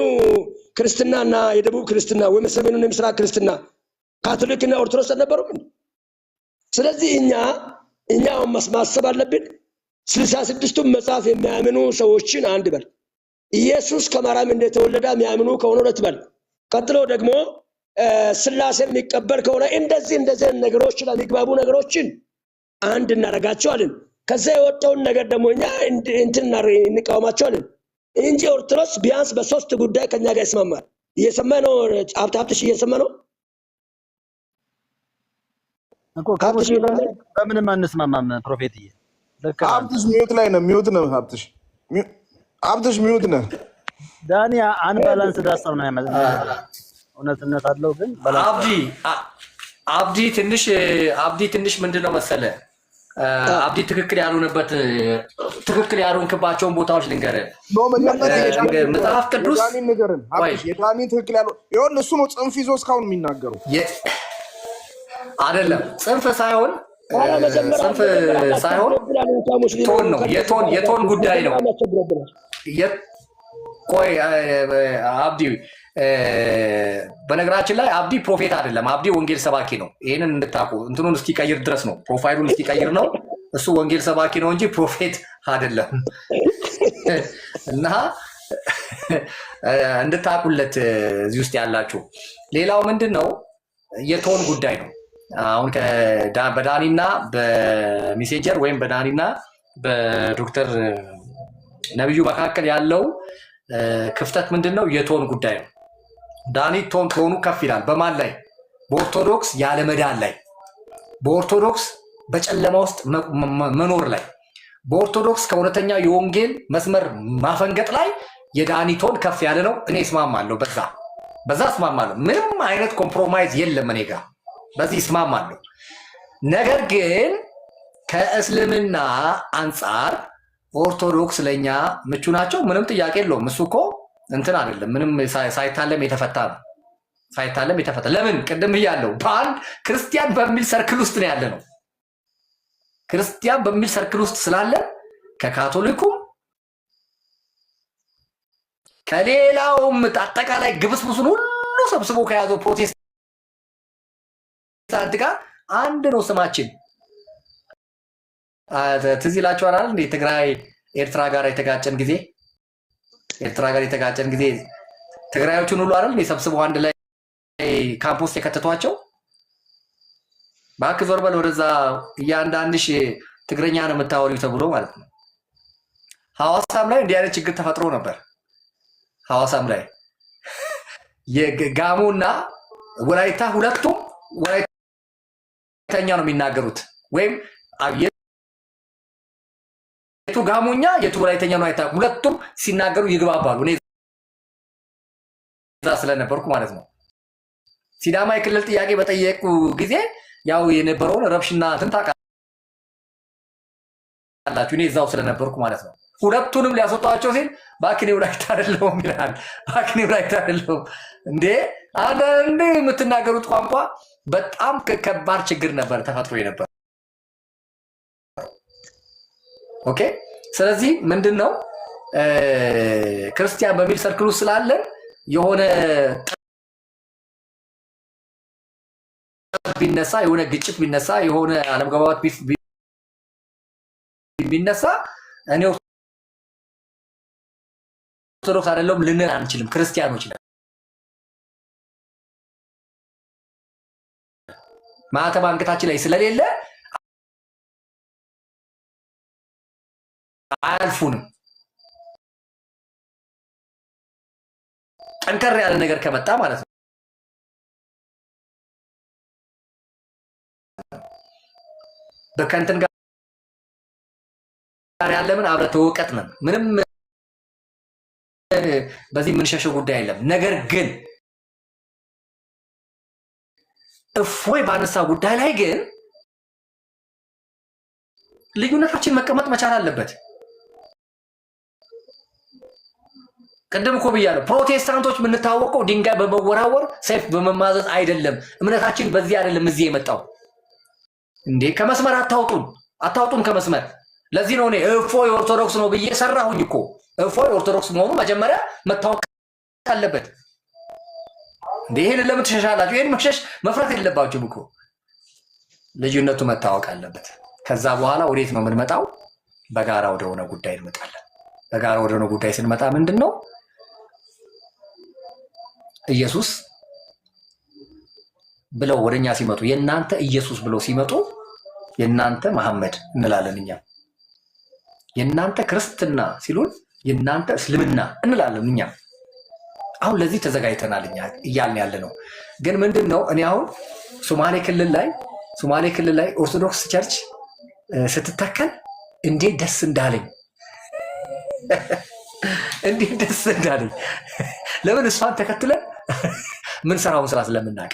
C: ክርስትናና የደቡብ ክርስትና ወይም የሰሜኑና የምስራቅ ክርስትና ካቶሊክና ኦርቶዶክስ አልነበሩም? ስለዚህ እኛ ማሰብ አለብን። 66ቱን መጽሐፍ የሚያምኑ ሰዎችን አንድ በል። ኢየሱስ ከማርያም እንደተወለደ የሚያምኑ ከሆነ ሁለት በል። ቀጥሎ ደግሞ ስላሴ የሚቀበል ከሆነ እንደዚህ ነገሮች ለሚግባቡ ነገሮችን አንድ እናደርጋቸዋለን። ከዛ የወጣውን ነገር ደግሞ እኛ እንቃወማቸዋለን እንጂ ኦርቶዶክስ ቢያንስ በሶስት ጉዳይ ከኛ ጋር ይስማማል። እየሰማ ነው? ሀብትሽ እየሰማ ነው
E: እኮ በምንም አንስማማም። ፕሮፌትዬ
B: ሀብትሽ ሚዩት ላይ ነው። ሚዩት ነው ሀብትሽ ሚዩት ነው።
E: ዳኒ አንባላንስ ዳሰው ነው ያመጣ። እውነትነት አለው ግን
A: አብዲ ትንሽ ምንድነው መሰለ አብዲ ትክክል ያልሆንክባቸውን ቦታዎች ልንገርህ። መጽሐፍ ቅዱስ
B: የዳኒ ትክክል ያለው ይሁን እሱ ነው። ጽንፍ ይዞ እስካሁን የሚናገሩ
A: አይደለም። ጽንፍ ሳይሆን ቶን ነው። የቶን ጉዳይ ነው። ቆይ አብዲ በነገራችን ላይ አብዲ ፕሮፌት አይደለም። አብዲ ወንጌል ሰባኪ ነው። ይህንን እንድታቁ እንትኑን እስኪቀይር ድረስ ነው፣ ፕሮፋይሉን እስኪቀይር ነው። እሱ ወንጌል ሰባኪ ነው እንጂ ፕሮፌት አይደለም። እና እንድታቁለት እዚህ ውስጥ ያላችሁ። ሌላው ምንድን ነው? የቶን ጉዳይ ነው። አሁን በዳኒና በሜሴንጀር ወይም በዳኒና በዶክተር ነብዩ መካከል ያለው ክፍተት ምንድን ነው? የቶን ጉዳይ ነው። ዳኒ ቶኑ ከፍ ይላል። በማን ላይ? በኦርቶዶክስ ያለመዳን ላይ፣ በኦርቶዶክስ በጨለማ ውስጥ መኖር ላይ፣ በኦርቶዶክስ ከእውነተኛ የወንጌል መስመር ማፈንገጥ ላይ የዳኒ ቶን ከፍ ያለ ነው። እኔ እስማማለሁ፣ በዛ እስማማለሁ። ምንም አይነት ኮምፕሮማይዝ የለም እኔ ጋር፣ በዚህ እስማማለሁ። ነገር ግን ከእስልምና አንጻር ኦርቶዶክስ ለኛ ምቹ ናቸው፣ ምንም ጥያቄ የለውም። እሱ እኮ እንትን አይደለም፣ ምንም ሳይታለም የተፈታ ነው። ለምን? ቅድም እያለው በአንድ ክርስቲያን በሚል ሰርክል ውስጥ ነው ያለ ነው። ክርስቲያን በሚል ሰርክል ውስጥ ስላለ ከካቶሊኩም ከሌላውም አጠቃላይ ግብስብሱን ሁሉ ሰብስቦ ከያዘው ፕሮቴስታንት ጋር አንድ ነው ስማችን። ትዝ ይላችኋል አይደል? እንደ ትግራይ ኤርትራ ጋር የተጋጨን ጊዜ ትግራዮቹን ሁሉ አይደል ሰብስበው አንድ ላይ ካምፖስ የከተቷቸው። እባክህ ዞር በል ወደዛ እያንዳንድሽ ትግረኛ ነው የምታወሪው ተብሎ ማለት ነው። ሐዋሳም ላይ እንዲህ አይነት ችግር ተፈጥሮ ነበር። ሐዋሳም ላይ የጋሞና ወላይታ ሁለቱም ወላይተኛ ነው የሚናገሩት፣ ወይም የቱ ጋሞኛ የቱ ወላይተኛ ነው አይታወቅም። ሁለቱም ሲናገሩ ይግባባሉ። እኔ እዛ ስለነበርኩ ማለት ነው። ሲዳማ የክልል ጥያቄ በጠየቁ ጊዜ ያው የነበረውን ረብሽና እንትን ታውቃላችሁ። እኔ እዛው ስለነበርኩ ማለት ነው። ሁለቱንም ሊያስወጣቸው ሲል ባክኔ ወላይታ አይደለሁም ይላል። ባክኔ ወላይታ አይደለሁም እንዴ! አንዳንዴ የምትናገሩት ቋንቋ በጣም ከባድ ችግር ነበር ተፈጥሮ የነበር። ኦኬ። ስለዚህ ምንድነው ክርስቲያን በሚል ሰርክል ውስጥ ስላለን የሆነ ቢነሳ የሆነ ግጭት ቢነሳ የሆነ አለመግባባት ቢነሳ እኔ ኦርቶዶክስ አይደለም ልንል አንችልም። ክርስቲያኖች ነን። ማዕተብ አንገታችን ላይ ስለሌለ አያልፉንም። ጠንከር ያለ ነገር ከመጣ ማለት ነው። በከንትን ጋር ያለምን አብረ ተወቀጥ ነን። ምንም በዚህ የምንሸሸው ጉዳይ የለም። ነገር ግን እፎይ ባነሳ ጉዳይ ላይ ግን ልዩነታችን መቀመጥ መቻል አለበት። ቅድም እኮ ብያለሁ። ፕሮቴስታንቶች የምንታወቀው ድንጋይ በመወራወር ሰይፍ በመማዘዝ አይደለም። እምነታችን በዚህ አይደለም እዚህ የመጣው። እንዴ ከመስመር አታውጡን ከመስመር። ለዚህ ነው እኔ እፎይ ኦርቶዶክስ ነው ብዬ ሰራሁኝ እኮ። እፎይ ኦርቶዶክስ መሆኑ መጀመሪያ መታወቅ አለበት። እንዴ ይሄን ለምን ትሸሻላችሁ? ይሄን መፍራት የለባችሁም እኮ። ልዩነቱ መታወቅ አለበት። ከዛ በኋላ ወዴት ነው የምንመጣው? በጋራ ወደሆነ ጉዳይ እንመጣለን። በጋራ ወደሆነ ጉዳይ ስንመጣ ምንድን ነው ኢየሱስ ብለው ወደኛ ሲመጡ የእናንተ ኢየሱስ ብለው ሲመጡ የእናንተ መሐመድ እንላለን እኛ። የእናንተ ክርስትና ሲሉን የእናንተ እስልምና እንላለን እኛ። አሁን ለዚህ ተዘጋጅተናል እኛ እያልን ያለ ነው። ግን ምንድን ነው እኔ አሁን ሶማሌ ክልል ላይ ኦርቶዶክስ ቸርች ስትተከል እንዴት ደስ እንዳለኝ እንዴት ደስ እንዳለኝ። ለምን እሷን ተከትለን ምን ሰራውን ስራ ስለምናውቅ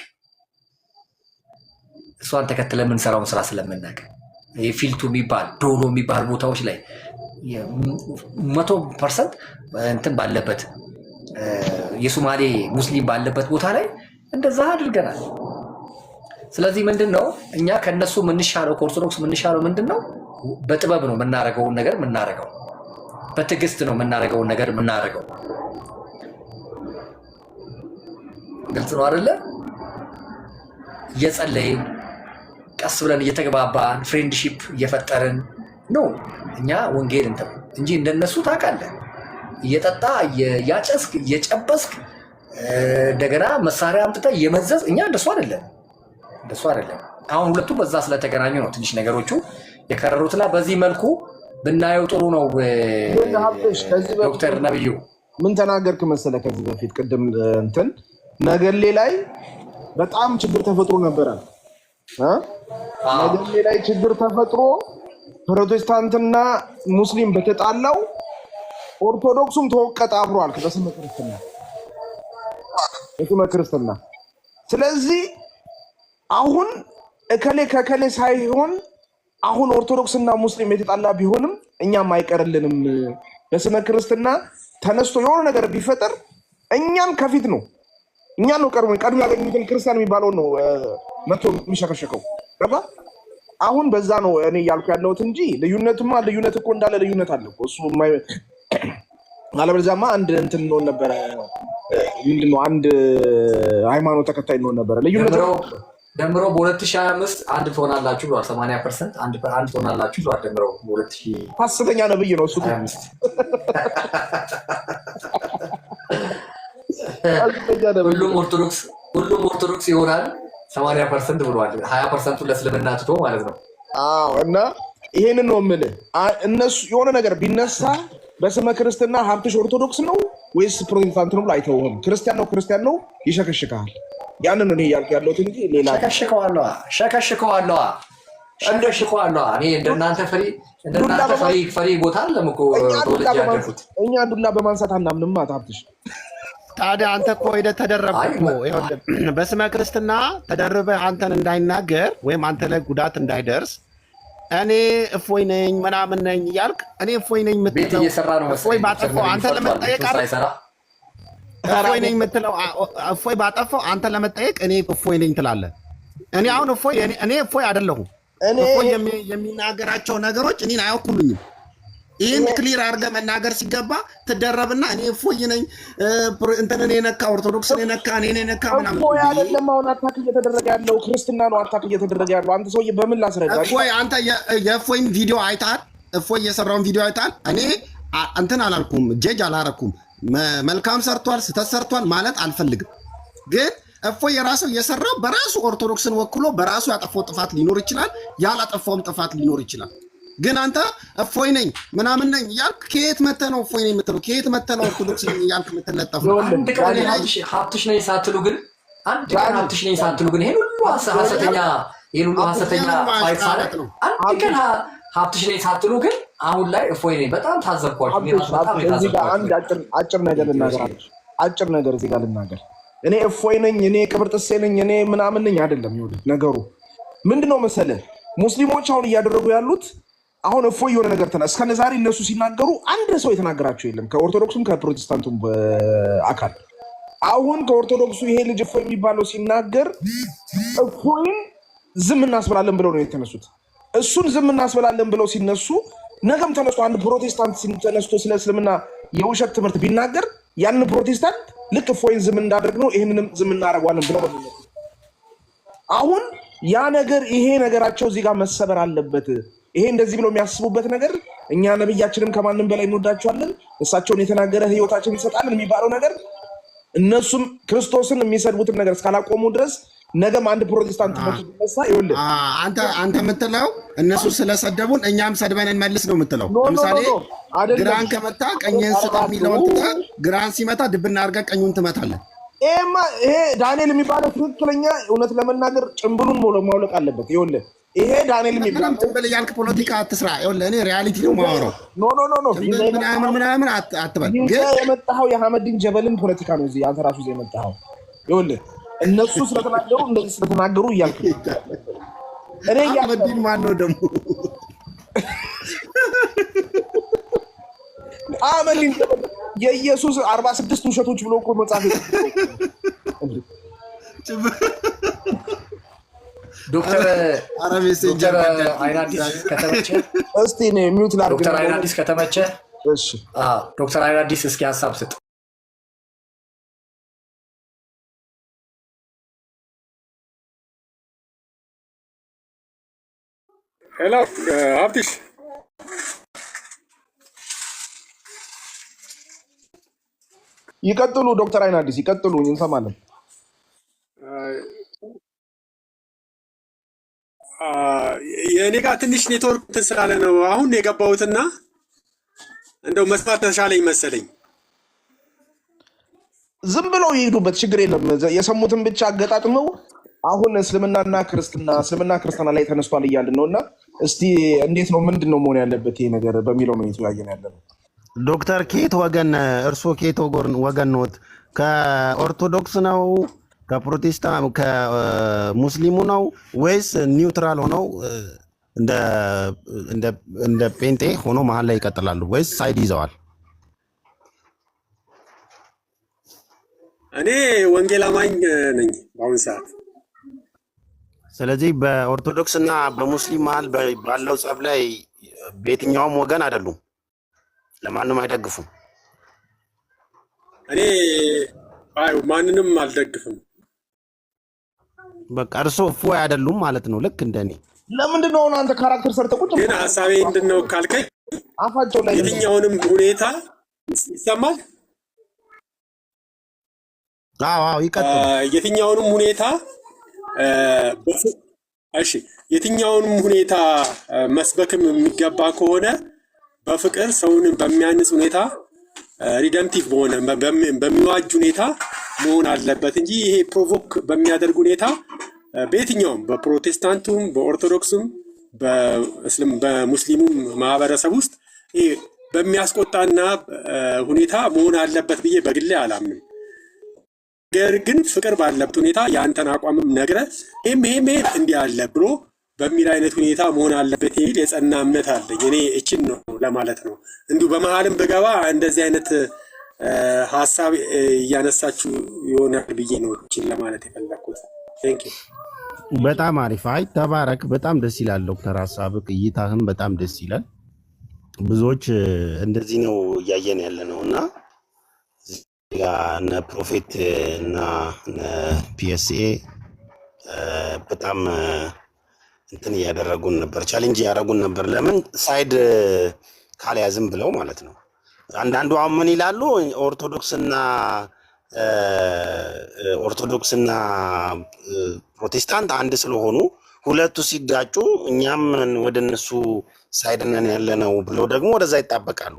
A: እሷን ተከትለን ምን ሰራውን ስራ ስለምናውቅ የፊልቱ የሚባል ዶሎ የሚባል ቦታዎች ላይ 100% እንትን ባለበት የሶማሌ ሙስሊም ባለበት ቦታ ላይ እንደዛ አድርገናል። ስለዚህ ምንድነው እኛ ከነሱ የምንሻለው ከኦርቶዶክስ የምንሻለው ምንድነው? በጥበብ ነው የምናረገውን ነገር የምናረገው፣ በትዕግስት ነው የምናረገውን ነገር የምናረገው። ግልጽ ነው አይደለ? እየጸለይን ቀስ ብለን እየተግባባን ፍሬንድሺፕ እየፈጠርን ነው እኛ ወንጌል እንትን እንጂ እንደነሱ ታውቃለህ፣ እየጠጣ እያጨስክ እየጨበስክ እንደገና መሳሪያ አምጥተህ እየመዘዝ እኛ እንደሱ አይደለም። አሁን ሁለቱ በዛ ስለተገናኙ ነው ትንሽ ነገሮቹ የከረሩትና በዚህ መልኩ ብናየው ጥሩ ነው። ዶክተር ነብዩ
B: ምን ተናገርክ መሰለህ? ከዚህ በፊት ቅድም እንትን ነገሌ ላይ በጣም ችግር ተፈጥሮ ነበረ። ነገሌ ላይ ችግር ተፈጥሮ ፕሮቴስታንትና ሙስሊም በተጣላው ኦርቶዶክሱም ተወቀጠ አብሯል በስመ ክርስትና። ስለዚህ አሁን እከሌ ከከሌ ሳይሆን አሁን ኦርቶዶክስና ሙስሊም የተጣላ ቢሆንም እኛም አይቀርልንም። በስመ ክርስትና ተነስቶ የሆነ ነገር ቢፈጠር እኛም ከፊት ነው፣ እኛን ነው ቀድሞ ያገኙትን ክርስቲያን የሚባለውን ነው መቶ የሚሸከሸከው። አሁን በዛ ነው እኔ እያልኩ ያለሁት እንጂ ልዩነት እኮ እንዳለ ልዩነት አለ እኮ። እሱ አለበለዚያማ አንድ እንትን ነው ነበር ምንድነው አንድ ሃይማኖት ተከታይ ነው ነበር ልዩነት
A: ደምሮ በ2025 አንድ ትሆናላችሁ ብሏል 80% አንድ ትሆናላችሁ ብሏል ደምሮ በ2025
B: ሐሰተኛ ነብይ ነው እሱ
A: ሁሉም ኦርቶዶክስ ይሆናል 80% ብሏል 20% ለእስልምና ትቶ ማለት ነው
B: እና ይሄንን ነው የምልህ እነሱ የሆነ ነገር ቢነሳ በስመ ክርስትና ሀብትሽ ኦርቶዶክስ ነው ወይስ ፕሮቴስታንት ነው ብሎ አይተውህም ክርስቲያን ነው ይሸከሽካል ያንን ነው እያልኩ ያለሁት እንጂ ሌላ
A: ሸከሽከዋለሁ እኔ እንደናንተ ፈሪ ቦታ ለምኮ ተወልጄ ያደረኩት
B: እኛ ዱላ በማንሳት አናምንም ሀብትሽ
D: ታዲያ አንተ እኮ ሄደህ ተደረብክ እኮ በስመ ክርስትና ተደርበህ አንተን እንዳይናገር ወይም አንተ ላይ ጉዳት እንዳይደርስ እኔ እፎይ ነኝ ምናምን ነኝ እያልክ እኔ እፎይ ነኝ የምትለው እፎይ ባጠፋው አንተ ለመጠየቅ እፎይ ነኝ የምትለው እፎይ ባጠፋው አንተ ለመጠየቅ እኔ እፎይ ነኝ ትላለህ። እኔ አሁን እኔ እፎይ አይደለሁም። እፎይ የሚናገራቸው ነገሮች እኔን አያውኩልኝም። ይህን ክሊር አድርገህ መናገር ሲገባ ትደረብና እኔ እፎይ ነኝ እንትንን የነካ ኦርቶዶክስን የነካ እኔን የነካ ምናምን
B: እፎይ አይደለም። አሁን አታክ እየተደረገ ያለው ክርስትና ነው። አታክ እየተደረገ ያለው አንተ ሰውዬ በምን ላስረዳ?
D: እፎይ አንተ የእፎይን ቪዲዮ አይተሃል? እፎይ የሰራውን ቪዲዮ አይተሃል? እኔ እንትን አላልኩም፣ ጀጅ አላረኩም። መልካም ሰርቷል፣ ስህተት ሰርቷል ማለት አልፈልግም። ግን እፎይ የራሰው የሰራው በራሱ ኦርቶዶክስን ወክሎ በራሱ ያጠፋው ጥፋት ሊኖር ይችላል፣ ያላጠፋውም ጥፋት ሊኖር ይችላል። ግን አንተ እፎይ ነኝ ምናምን ነኝ እያልክ ከየት መተህ ነው እፎይ ነኝ የምትለው? ከየት መተህ ነው ኦርቶዶክስ እያልክ የምትለጠፈው?
A: ሀብትሽ ነኝ ሳትሉ ግን ይሄን ሁሉ ሐሰተኛ ፋይት ሳለት ነው። አንድ ቀን ሀብትሽ ነኝ ሳትሉ ግን አሁን ላይ እፎይ ነኝ በጣም ታዘብኳችሁ።
B: እዚህ ጋር አንድ አጭር ነገር እዚህ ጋር ልናገር። እኔ እፎይ ነኝ፣ እኔ ቅብር ጥሴ ነኝ፣ እኔ ምናምን ነኝ አይደለም። ይኸውልህ ነገሩ ምንድነው መሰለህ? ሙስሊሞች አሁን እያደረጉ ያሉት አሁን እፎይ የሆነ ነገር እስከ ዛሬ እነሱ ሲናገሩ አንድ ሰው የተናገራቸው የለም፣ ከኦርቶዶክሱም ከፕሮቴስታንቱም አካል። አሁን ከኦርቶዶክሱ ይሄ ልጅ እፎይ የሚባለው ሲናገር እፎይን ዝም እናስበላለን ብለው ነው የተነሱት። እሱን ዝም እናስበላለን ብለው ሲነሱ ነገም ተነስቶ አንድ ፕሮቴስታንት ተነስቶ ስለ እስልምና የውሸት ትምህርት ቢናገር ያን ፕሮቴስታንት ልክ እፎይን ዝም እንዳደርግ ነው ይህንንም ዝም እናደርገዋለን ብለው ነው የሚነሱት። አሁን ያ ነገር ይሄ ነገራቸው እዚህ ጋር መሰበር አለበት። ይሄ እንደዚህ ብለው የሚያስቡበት ነገር እኛ ነብያችንም ከማንም በላይ እንወዳቸዋለን፣ እሳቸውን የተናገረ ህይወታችን ይሰጣልን የሚባለው ነገር እነሱም ክርስቶስን የሚሰድቡትን ነገር እስካላቆሙ ድረስ ነገም አንድ ፕሮቴስታንት ተነሳ ይኸውልህ
D: አንተ የምትለው እነሱ ስለሰደቡን እኛም ሰድበን እንመልስ ነው የምትለው። ለምሳሌ ግራን ከመታ ቀኝን ስጥ የሚለውን ትተህ ግራን ሲመታ ድብና አድርገህ ቀኙን ትመታለህ።
B: ይሄ ዳንኤል የሚባለው ትክክለኛ እውነት ለመናገር ጭንብሉን ማውለቅ አለበት። ይኸውልህ ይሄ ዳንኤል የሚባለው
D: ጭንብል እያልክ ፖለቲካ አትስራ። ይኸውልህ እኔ ሪያሊቲ ነው የማወራው።
B: ኖ
D: ምናምን አትበል።
B: ግን የመጣኸው የአህመዲን ጀበልን ፖለቲካ ነው እዚህ አንተ ራሱ የመጣኸው። ይኸውልህ እነሱ ስለተናገሩ እንደዚህ ስለተናገሩ እያልክ እኔ
D: አህመዲን ማን ነው ደግሞ?
B: አህመዲን የኢየሱስ 46 ውሸቶች ብሎ እኮ መጽሐፍ
A: ዶክተር አይናዲስ ከተመቸ
B: እስቲ እኔ ሚውት ላድርግ።
A: ዶክተር አይናዲስ ከተመቸ
B: እሺ፣
A: ዶክተር አይናዲስ እስኪ ሀሳብ ስጥ።
F: ሄሎ ሀብትሽ
B: ይቀጥሉ። ዶክተር አይናዲስ ይቀጥሉ፣ እንሰማለን።
F: የእኔ ጋር ትንሽ ኔትወርክ እንትን ስላለ ነው አሁን የገባሁትና እንደው መስማት ተሻለኝ መሰለኝ።
B: ዝም ብለው ይሄዱበት ችግር የለም። የሰሙትን ብቻ አገጣጥመው አሁን እስልምና ክርስትና ላይ ተነስቷል እያልን ነው። እና እስቲ እንዴት ነው ምንድን ነው መሆን ያለበት ይሄ ነገር በሚለው ነው የተወያየን ያለ ነው።
D: ዶክተር ኬት ወገን እርስዎ ኬት ወገን ኖት? ከኦርቶዶክስ ነው ከፕሮቴስታንት ከሙስሊሙ ነው ወይስ ኒውትራል ሆነው እንደ ጴንጤ ሆኖ መሀል ላይ ይቀጥላሉ ወይስ ሳይድ ይዘዋል?
F: እኔ ወንጌል አማኝ ነኝ በአሁኑ ሰዓት።
D: ስለዚህ በኦርቶዶክስ እና በሙስሊም መሀል ባለው ጸብ ላይ በየትኛውም ወገን አይደሉም፣ ለማንም አይደግፉም።
F: እኔ ማንንም አልደግፍም።
G: በቃ እርሶ እፎይ አይደሉም ማለት ነው፣ ልክ እንደኔ።
B: ለምንድን ነው አንተ ካራክተር ሰርተህ ቁጭ
F: ግን ሀሳቤ ምንድነው ካልከኝ
B: አፋቸው ላይ
F: የትኛውንም ሁኔታ ይሰማል።
G: አዎ ይቀጥል።
F: የትኛውንም ሁኔታ እሺ፣ የትኛውንም ሁኔታ መስበክም የሚገባ ከሆነ በፍቅር ሰውን በሚያንጽ ሁኔታ ሪደምቲቭ በሆነ በሚዋጅ ሁኔታ መሆን አለበት እንጂ ይሄ ፕሮቮክ በሚያደርግ ሁኔታ በየትኛውም በፕሮቴስታንቱም በኦርቶዶክስም በሙስሊሙም ማህበረሰብ ውስጥ ይሄ በሚያስቆጣና ሁኔታ መሆን አለበት ብዬ በግሌ አላምንም። ነገር ግን ፍቅር ባለበት ሁኔታ የአንተን አቋምም ነግረ ይሄም እንዲህ አለ ብሎ በሚል አይነት ሁኔታ መሆን አለበት የሚል የጸና እምነት አለኝ። እኔ እችን ነው ለማለት ነው። እንዲሁ በመሀልም ብገባ እንደዚህ አይነት ሀሳብ እያነሳችሁ ይሆናል ብዬ ነው እችን ለማለት የፈለኩት። ቴንኪው።
G: በጣም አሪፍ። አይ ተባረክ። በጣም ደስ ይላል ዶክተር፣ ሀሳብህ እይታህም በጣም ደስ ይላል። ብዙዎች እንደዚህ ነው እያየን ያለ ነው እና እነ ፕሮፌት እና እነ ፒኤስኤ በጣም እንትን እያደረጉን ነበር፣ ቻሌንጅ እያደረጉን ነበር። ለምን ሳይድ ካልያዝም ብለው ማለት ነው። አንዳንዱ አሁን ምን ይላሉ? ኦርቶዶክስና ፕሮቴስታንት አንድ ስለሆኑ ሁለቱ ሲጋጩ እኛም ወደ እነሱ ሳይድ ነን ያለነው ብለው ደግሞ ወደዛ ይጣበቃሉ።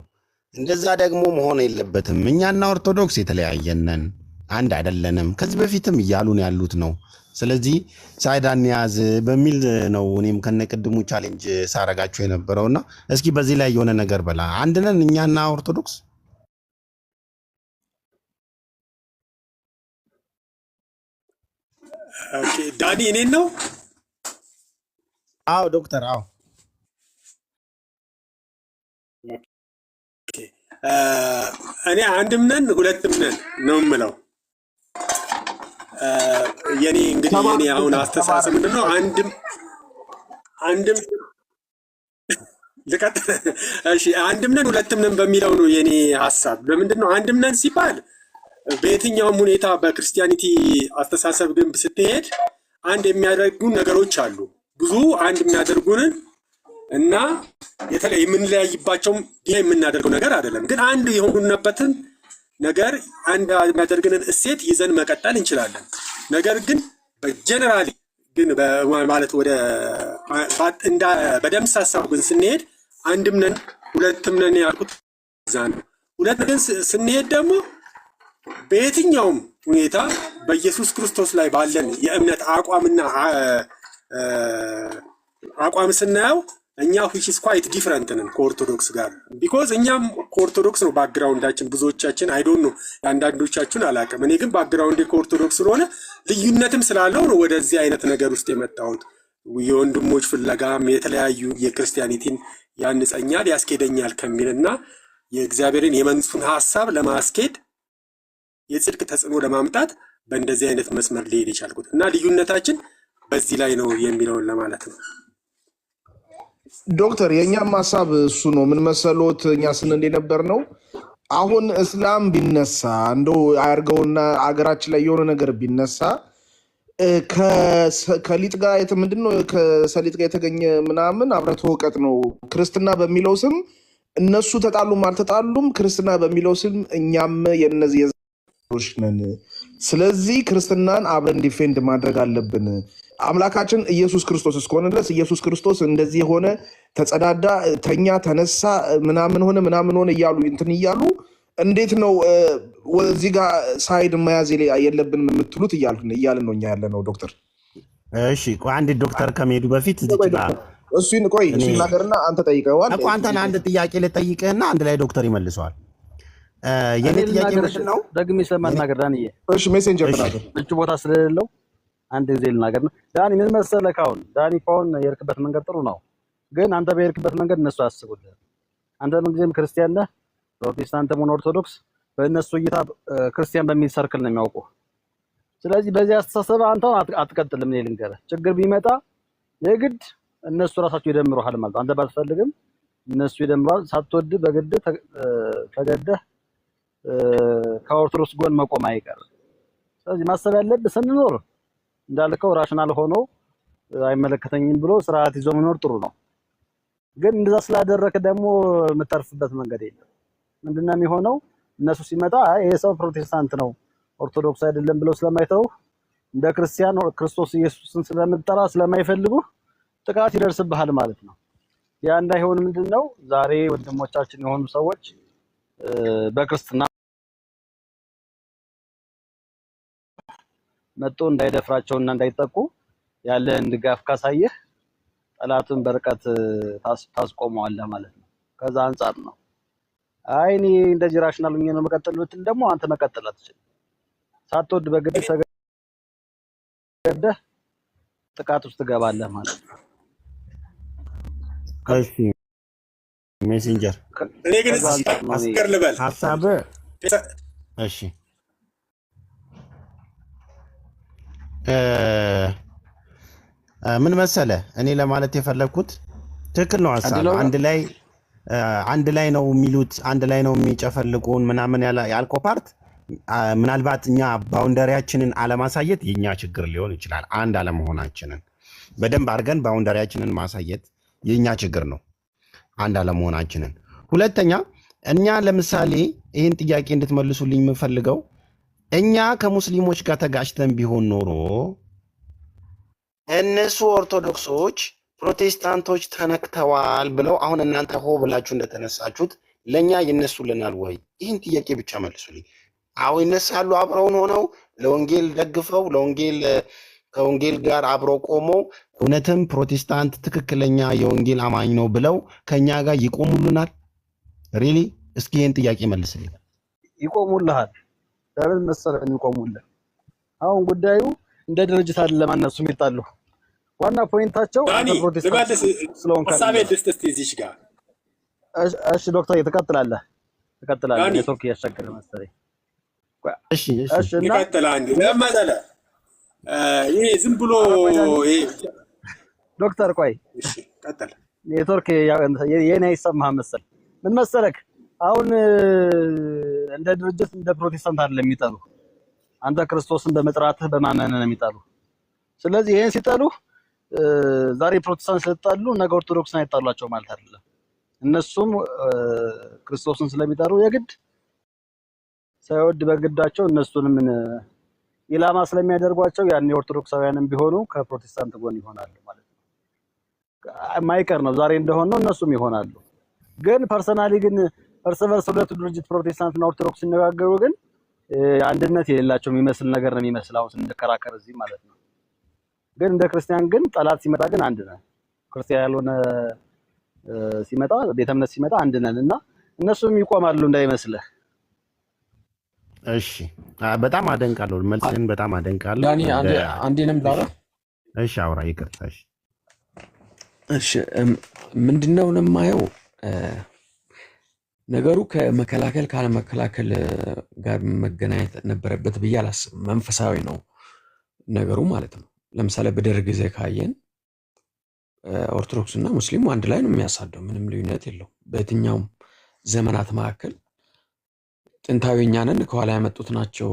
G: እንደዛ ደግሞ መሆን የለበትም። እኛና ኦርቶዶክስ የተለያየነን፣ አንድ አይደለንም። ከዚህ በፊትም እያሉን ያሉት ነው። ስለዚህ ሳይዳን ያዝ በሚል ነው እኔም ከነቅድሙ ቻሌንጅ ሳረጋቸው የነበረውና እስኪ በዚህ ላይ የሆነ ነገር በላ። አንድ ነን እኛና ኦርቶዶክስ።
F: ኦኬ ዳኒ እኔን ነው?
G: አዎ ዶክተር፣ አዎ
F: እኔ አንድም ነን ሁለትም ነን ነው የምለው። የኔ እንግዲህ የኔ አሁን አስተሳሰብ ምንድነው? አንድም ልቀጥል። እሺ አንድም ነን ሁለትም ነን በሚለው ነው የኔ ሀሳብ። ለምንድነው አንድም ነን ሲባል በየትኛውም ሁኔታ በክርስቲያኒቲ አስተሳሰብ ግንብ ስትሄድ አንድ የሚያደርጉን ነገሮች አሉ። ብዙ አንድ የሚያደርጉንን እና የተለየ የምንለያይባቸውም ይሄ የምናደርገው ነገር አይደለም። ግን አንድ የሆኑበትን ነገር አንድ የሚያደርግንን እሴት ይዘን መቀጠል እንችላለን። ነገር ግን በጀነራሊ ግን ማለት ወደ በደምስ ሀሳብ ግን ስንሄድ አንድም ነን ሁለትም ነን ያልኩት እዛ ነው። ሁለት ግን ስንሄድ ደግሞ በየትኛውም ሁኔታ በኢየሱስ ክርስቶስ ላይ ባለን የእምነት አቋምና አቋም ስናየው እኛ which is quite different ነን ከኦርቶዶክስ ጋር። ቢኮዝ እኛም ከኦርቶዶክስ ነው ባክግራውንዳችን ብዙዎቻችን። አይ ዶንት ኖ አንዳንዶቻችሁን አላውቅም። እኔ ግን ባክግራውንድ ከኦርቶዶክስ ስለሆነ ልዩነትም ስላለው ነው ወደዚህ አይነት ነገር ውስጥ የመጣሁት። የወንድሞች ፍለጋም የተለያዩ የክርስቲያኒቲን ያንጸኛል ያስኬደኛል ከሚልና የእግዚአብሔርን የመንግስቱን ሀሳብ ለማስኬድ የጽድቅ ተጽዕኖ ለማምጣት በእንደዚህ አይነት መስመር ሊሄድ የቻልኩት እና ልዩነታችን በዚህ ላይ ነው የሚለውን ለማለት ነው።
B: ዶክተር የእኛም ሀሳብ እሱ ነው። ምን መሰሎት እኛ ስንል የነበር ነው። አሁን እስላም ቢነሳ እንደው አያርገውና አገራችን ላይ የሆነ ነገር ቢነሳ ከሊጥ ጋር ምንድነው ከሰሊጥ ጋር የተገኘ ምናምን አብረህ ተወቀጥ ነው። ክርስትና በሚለው ስም እነሱ ተጣሉም አልተጣሉም፣ ክርስትና በሚለው ስም እኛም የነዚህ ነን። ስለዚህ ክርስትናን አብረን ዲፌንድ ማድረግ አለብን። አምላካችን ኢየሱስ ክርስቶስ እስከሆነ ድረስ ኢየሱስ ክርስቶስ እንደዚህ የሆነ ተጸዳዳ፣ ተኛ፣ ተነሳ፣ ምናምን ሆነ እያሉ እንትን እያሉ እንዴት ነው እዚህ ጋር ሳይድ መያዝ የለብንም የምትሉት እያልን ነው እኛ ያለ ነው ዶክተር።
G: እሺ ቆይ አንድ ዶክተር ከመሄዱ በፊት
B: እሱ ይናገርና አንተ ጠይቀዋል
G: እኮ አንተን አንድ ጥያቄ ልጠይቅህና አንድ ላይ ዶክተር ይመልሰዋል። የኔ ጥያቄ ምንድን ነው?
E: ደግሜ ስለማናገር ዳንዬ፣
B: እሺ ሜሴንጀር ተናገር።
E: እቹ ቦታ ስለሌለው አንድ ጊዜ ልናገር ነው። ዳኒ ምን መሰለህ፣ ዳኒ ካሁን የሄድክበት መንገድ ጥሩ ነው፣ ግን አንተ በሄድክበት መንገድ እነሱ አያስቡልህ። አንተ ምንጊዜም ክርስቲያን ነህ፣ ፕሮቴስታንትም ሆነ ኦርቶዶክስ በእነሱ እይታ ክርስቲያን በሚል ሰርክል ነው የሚያውቁ። ስለዚህ በዚህ አስተሳሰብ አንተ አትቀጥልም። እኔ ልንገርህ፣ ችግር ቢመጣ የግድ እነሱ ራሳቸው ይደምሩሃል ማለት ነው። አንተ ባትፈልግም እነሱ ይደምሩሃል። ሳትወድ በግድ ተገደህ ከኦርቶዶክስ ጎን መቆም አይቀርም። ስለዚህ ማሰብ ያለብህ ስንኖር እንዳልከው ራሽናል ሆኖ አይመለከተኝም ብሎ ስርዓት ይዞ መኖር ጥሩ ነው። ግን እንደዛ ስላደረክ ደግሞ የምታርፍበት መንገድ የለም። ምንድነው የሚሆነው? እነሱ ሲመጣ ይሄ ሰው ፕሮቴስታንት ነው ኦርቶዶክስ አይደለም ብለው ስለማይተው እንደ ክርስቲያን ክርስቶስ ኢየሱስን ስለምትጠራ ስለማይፈልጉ ጥቃት ይደርስብሃል ማለት ነው። ያ እንዳይሆን ምንድነው ዛሬ ወንድሞቻችን የሆኑ ሰዎች በክርስትና መጥቶ እንዳይደፍራቸውና እንዳይጠቁ ያለን ድጋፍ ካሳየህ ጠላቱን በርቀት ታስቆመዋለህ ማለት ነው። ከዛ አንፃር ነው አይ እኔ እንደዚህ ራሽናል ሆኜ ነው መቀጠል ብትል ደግሞ አንተ መቀጠል አትችልም። ሳትወድ በግድ ተገደህ ጥቃት ውስጥ ትገባለህ ማለት ነው።
G: እሺ ሜሴንጀር
F: እኔ ግን አስከር ልበል
G: ሀሳብ እሺ ምን መሰለ እኔ ለማለት የፈለኩት ትክክል ነው ሀሳብ አንድ ላይ ነው የሚሉት አንድ ላይ ነው የሚጨፈልቁን ምናምን ያልከው ፓርት ምናልባት እኛ ባውንደሪያችንን አለማሳየት የኛ ችግር ሊሆን ይችላል። አንድ አለመሆናችንን በደንብ አድርገን ባውንደሪያችንን ማሳየት የኛ ችግር ነው፣ አንድ አለመሆናችንን። ሁለተኛ እኛ ለምሳሌ ይህን ጥያቄ እንድትመልሱልኝ የምፈልገው እኛ ከሙስሊሞች ጋር ተጋጭተን ቢሆን ኖሮ እነሱ ኦርቶዶክሶች ፕሮቴስታንቶች ተነክተዋል ብለው አሁን እናንተ ሆ ብላችሁ እንደተነሳችሁት ለእኛ ይነሱልናል ወይ? ይህን ጥያቄ ብቻ መልሱልኝ። አዎ ይነሳሉ። አብረውን ሆነው ለወንጌል ደግፈው ከወንጌል ጋር አብረው ቆመው እውነትም ፕሮቴስታንት ትክክለኛ የወንጌል አማኝ ነው ብለው ከኛ ጋር ይቆሙልናል? ሪሊ? እስኪ ይህን ጥያቄ መልስልኝ።
E: ይቆሙልሃል። ለምን መሰለህ የሚቆሙልህ? አሁን ጉዳዩ እንደ ድርጅት አይደለም እነሱ የሚጣሉ ዋና ፖይንታቸው ፕሮቴስታንት ስለሆነ
F: ሐሳቤ ደስተስቲ እዚህ ጋር
E: እሺ ዶክተር ትቀጥላለህ ኔትወርክ እያስቸገረ መሰለኝ።
G: እሺ
F: ይቀጥላል። ለማዘለ ይሄ ዝም ብሎ
E: ዶክተር ቆይ
F: እሺ ቀጥል።
E: ኔትወርክ የኔ አይሰማህም መሰል። ምን መሰለክ አሁን እንደ ድርጅት እንደ ፕሮቴስታንት አይደለም የሚጠሉ አንተ ክርስቶስን በመጥራትህ በማመን ነው የሚጠሉ። ስለዚህ ይሄን ሲጠሉ ዛሬ ፕሮቴስታንት ስለተጣሉ ነገ ኦርቶዶክስን አይጣሏቸው ማለት አይደለም። እነሱም ክርስቶስን ስለሚጠሩ የግድ ሳይወድ በግዳቸው እነሱንም ኢላማ ስለሚያደርጓቸው ያን ኦርቶዶክሳውያንም ቢሆኑ ከፕሮቴስታንት ጎን ይሆናሉ ማለት ነው። ማይቀር ነው ዛሬ እንደሆነ እነሱም ይሆናሉ። ግን ፐርሰናሊ ግን እርስ በርስ ሁለቱ ድርጅት ፕሮቴስታንትና ኦርቶዶክስ ሲነጋገሩ ግን አንድነት የሌላቸው የሚመስል ነገር ነው የሚመስለው ስንከራከር እዚህ ማለት ነው። ግን እንደ ክርስቲያን ግን ጠላት ሲመጣ ግን አንድ ነን። ክርስቲያን ያልሆነ ሲመጣ ቤተ እምነት ሲመጣ አንድ ነን እና እነሱም ይቆማሉ እንዳይመስልህ።
G: እሺ በጣም አደንቃለሁ፣ መልስህን በጣም አደንቃለሁ።
H: ዳኒ አንዴንም ላውራ።
G: እሺ አውራ፣ ይቅርታ።
H: እሺ ምንድነው የማየው ነገሩ ከመከላከል ካለመከላከል ጋር መገናኘት ነበረበት ብዬ አላስብም። መንፈሳዊ ነው ነገሩ ማለት ነው። ለምሳሌ በደርግ ጊዜ ካየን ኦርቶዶክስና ሙስሊሙ አንድ ላይ ነው የሚያሳደው፣ ምንም ልዩነት የለውም። በየትኛውም ዘመናት መካከል ጥንታዊ እኛንን ከኋላ ያመጡት ናቸው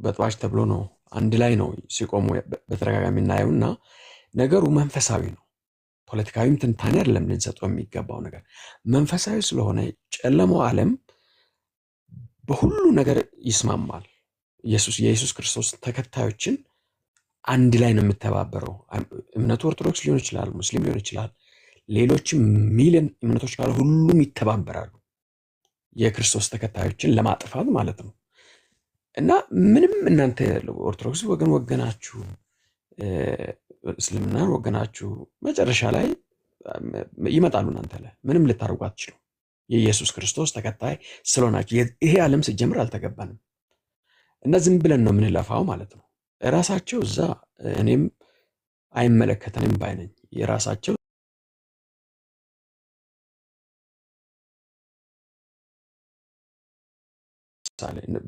H: በጥባጭ ተብሎ ነው አንድ ላይ ነው ሲቆሙ በተደጋጋሚ እናየው እና ነገሩ መንፈሳዊ ነው። ፖለቲካዊም ትንታኔ አይደለም ልንሰጠው የሚገባው ነገር መንፈሳዊ ስለሆነ ጨለማው ዓለም በሁሉ ነገር ይስማማል። የኢየሱስ ክርስቶስ ተከታዮችን አንድ ላይ ነው የምተባበረው። እምነቱ ኦርቶዶክስ ሊሆን ይችላል፣ ሙስሊም ሊሆን ይችላል፣ ሌሎችም ሚሊዮን እምነቶች ካሉ ሁሉም ይተባበራሉ የክርስቶስ ተከታዮችን ለማጥፋት ማለት ነው። እና ምንም እናንተ ኦርቶዶክስ ወገናችሁ እስልምናን ወገናችሁ መጨረሻ ላይ ይመጣሉ እናንተ ላይ ምንም ልታደርጉ አትችሉም። የኢየሱስ ክርስቶስ ተከታይ ስለሆናችሁ ይሄ ዓለም ሲጀምር አልተገባንም እና ዝም ብለን ነው የምንለፋው ማለት ነው። ራሳቸው እዛ እኔም አይመለከተንም ባይነኝ የራሳቸው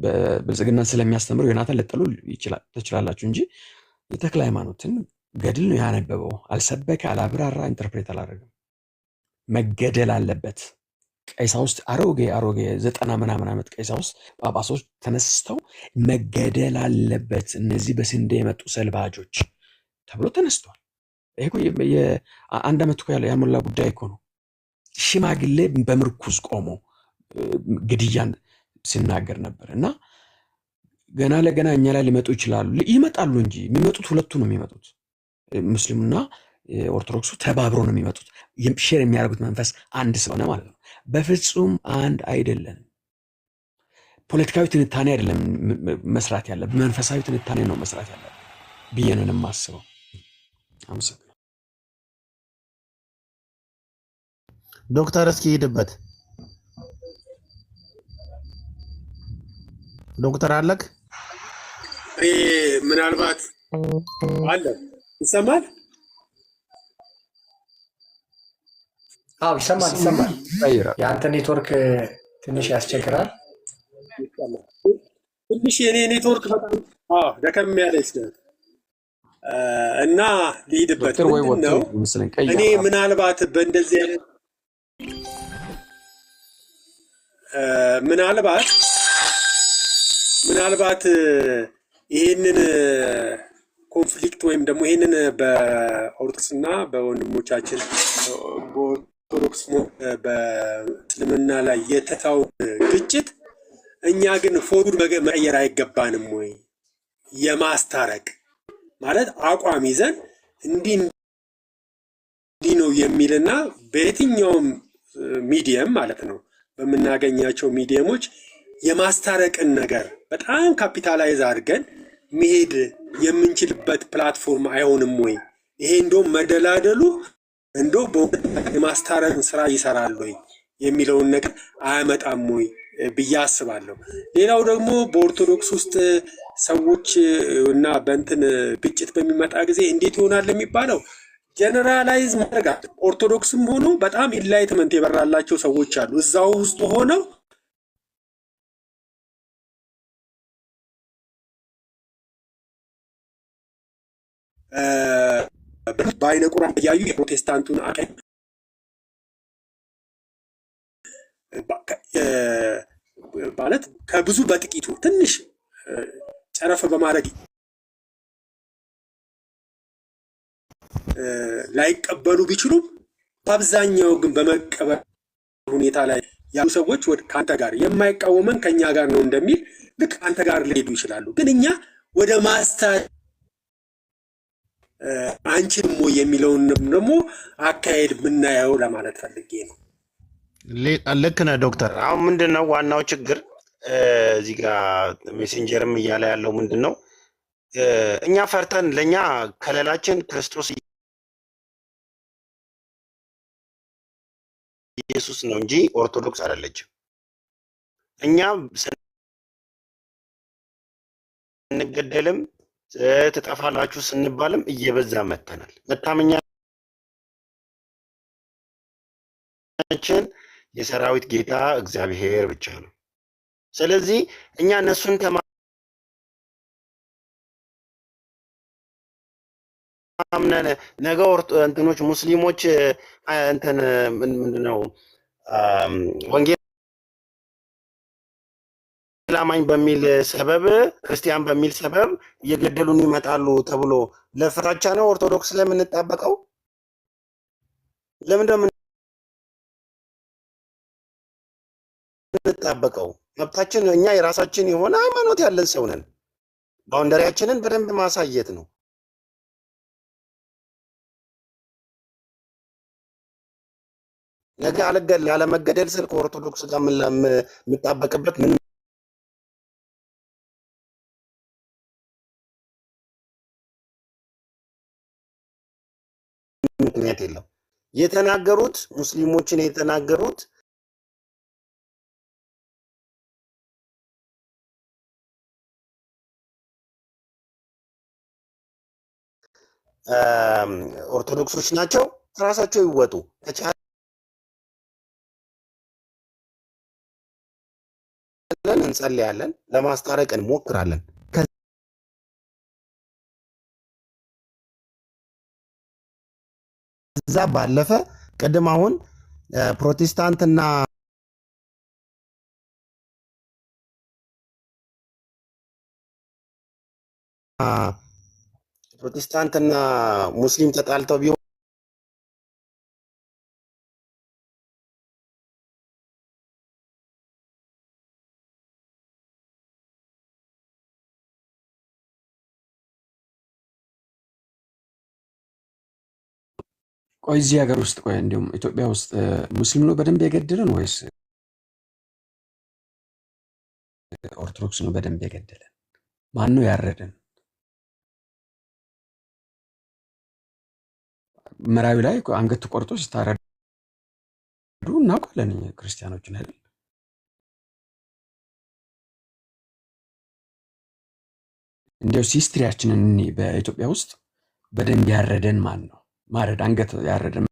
H: በብልጽግና ስለሚያስተምሩ ዮናታን ልጠሉ ትችላላችሁ እንጂ የተክለ ሃይማኖትን ገድል ነው ያነበበው። አልሰበከ፣ አላብራራ፣ ኢንተርፕሬት አላደረግም። መገደል አለበት። ቀሳውስት አሮጌ 90 ምናምን ዓመት ቀሳውስት ጳጳሶች ተነስተው መገደል አለበት እነዚህ በስንዴ የመጡ ሰልባጆች ተብሎ ተነስተዋል። ይሄ እኮ አንድ ዓመት እኮ ያልሞላ ጉዳይ እኮ ነው። ሽማግሌ በምርኩዝ ቆሞ ግድያን ሲናገር ነበር። እና ገና ለገና እኛ ላይ ሊመጡ ይመጣሉ እንጂ የሚመጡት ሁለቱ ነው የሚመጡት። ሙስሊሙና ኦርቶዶክሱ ተባብሮ ነው የሚመጡት። ሼር የሚያደርጉት መንፈስ አንድ ስለሆነ ማለት ነው። በፍጹም አንድ አይደለም። ፖለቲካዊ ትንታኔ አይደለም መስራት ያለ፣ መንፈሳዊ ትንታኔ ነው መስራት ያለ ብዬ ነው የማስበው። አመሰግናለሁ።
G: ዶክተር እስኪ ሂድበት። ዶክተር አለክ
F: ምናልባት አለ ይሰማል?
A: አዎ ይሰማል። የአንተ ኔትወርክ ትንሽ ያስቸግራል።
F: ትንሽ የኔ ኔትወርክ በጣም ደከም ያለች ነው እና ልሂድበት። ምንድን ነው እኔ ምናልባት በእንደዚህ አይነት ምናልባት ይህንን ኮንፍሊክት ወይም ደግሞ ይህንን በኦርቶዶክስና በወንድሞቻችን በኦርቶዶክስ በእስልምና ላይ የተታው ግጭት እኛ ግን ፎዱን መቀየር አይገባንም ወይ? የማስታረቅ ማለት አቋም ይዘን እንዲህ ነው የሚልና በየትኛውም ሚዲየም ማለት ነው በምናገኛቸው ሚዲየሞች የማስታረቅን ነገር በጣም ካፒታላይዝ አድርገን መሄድ የምንችልበት ፕላትፎርም አይሆንም ወይ? ይሄ እንደውም መደላደሉ የማስታረቅን ስራ ይሰራል ወይ የሚለውን ነገር አያመጣም ወይ ብዬ አስባለሁ። ሌላው ደግሞ በኦርቶዶክስ ውስጥ ሰዎች እና በእንትን ግጭት በሚመጣ ጊዜ እንዴት ይሆናል የሚባለው ጀነራላይዝ ማድረግ ኦርቶዶክስም ሆኖ በጣም ኢንላይትመንት የበራላቸው ሰዎች አሉ እዛው ውስጥ ሆነው በአይነ ቁራን እያዩ የፕሮቴስታንቱን አቀኝ ማለት ከብዙ በጥቂቱ ትንሽ ጨረፍ በማድረግ ላይቀበሉ ቢችሉም በአብዛኛው ግን በመቀበል ሁኔታ ላይ ያሉ ሰዎች ከአንተ ጋር የማይቃወመን ከኛ ጋር ነው እንደሚል ልክ አንተ ጋር ሊሄዱ ይችላሉ። ግን እኛ ወደ ማስታር አንቺም የሚለውን ደግሞ አካሄድ ብናየው ለማለት ፈልጌ ነው።
G: ልክ ነህ ዶክተር። አሁን ምንድን ነው ዋናው ችግር እዚህ ጋር ሜሴንጀርም እያለ ያለው ምንድን ነው እኛ ፈርተን ለእኛ ከለላችን ክርስቶስ ኢየሱስ ነው እንጂ ኦርቶዶክስ አይደለችም። እኛ ስንገደልም ትጠፋላችሁ ስንባልም እየበዛ መተናል። መታመኛችን የሰራዊት ጌታ እግዚአብሔር ብቻ ነው። ስለዚህ እኛ እነሱን ተማምነን ነገ እንትኖች ሙስሊሞች እንትን ምንድነው ወንጌል አማኝ በሚል ሰበብ ክርስቲያን በሚል ሰበብ እየገደሉን ይመጣሉ ተብሎ ለፍራቻ ነው ኦርቶዶክስ ላይ የምንጣበቀው? ለምን እንደምንጣበቀው መብታችን፣ እኛ የራሳችን የሆነ ሃይማኖት ያለን ሰው ነን። ባውንደሪያችንን በደንብ ማሳየት ነው። ነገ አለመገደል ስል ከኦርቶዶክስ ጋር የምጣበቅበት ምን ምክንያት የለም። የተናገሩት ሙስሊሞችን የተናገሩት ኦርቶዶክሶች ናቸው። ራሳቸው ይወጡ። ከቻለን እንጸልያለን፣ ለማስታረቅ እንሞክራለን። ከዛ ባለፈ ቅድም አሁን ፕሮቴስታንትና ፕሮቴስታንትና ሙስሊም ተጣልተው ቢሆን
H: ቆይ እዚህ ሀገር ውስጥ ቆይ እንዲሁም ኢትዮጵያ ውስጥ ሙስሊም ነው በደንብ የገደለን ወይስ ኦርቶዶክስ ነው በደንብ የገደለን? ማን ነው ያረደን? መራዊ ላይ አንገት ቆርጦ ሲታረዱ እናውቃለን ክርስቲያኖችን አይደል? እንዲያው ሂስትሪያችንን እኔ በኢትዮጵያ ውስጥ በደንብ ያረደን ማን ነው? ማረድ አንገት ያረደን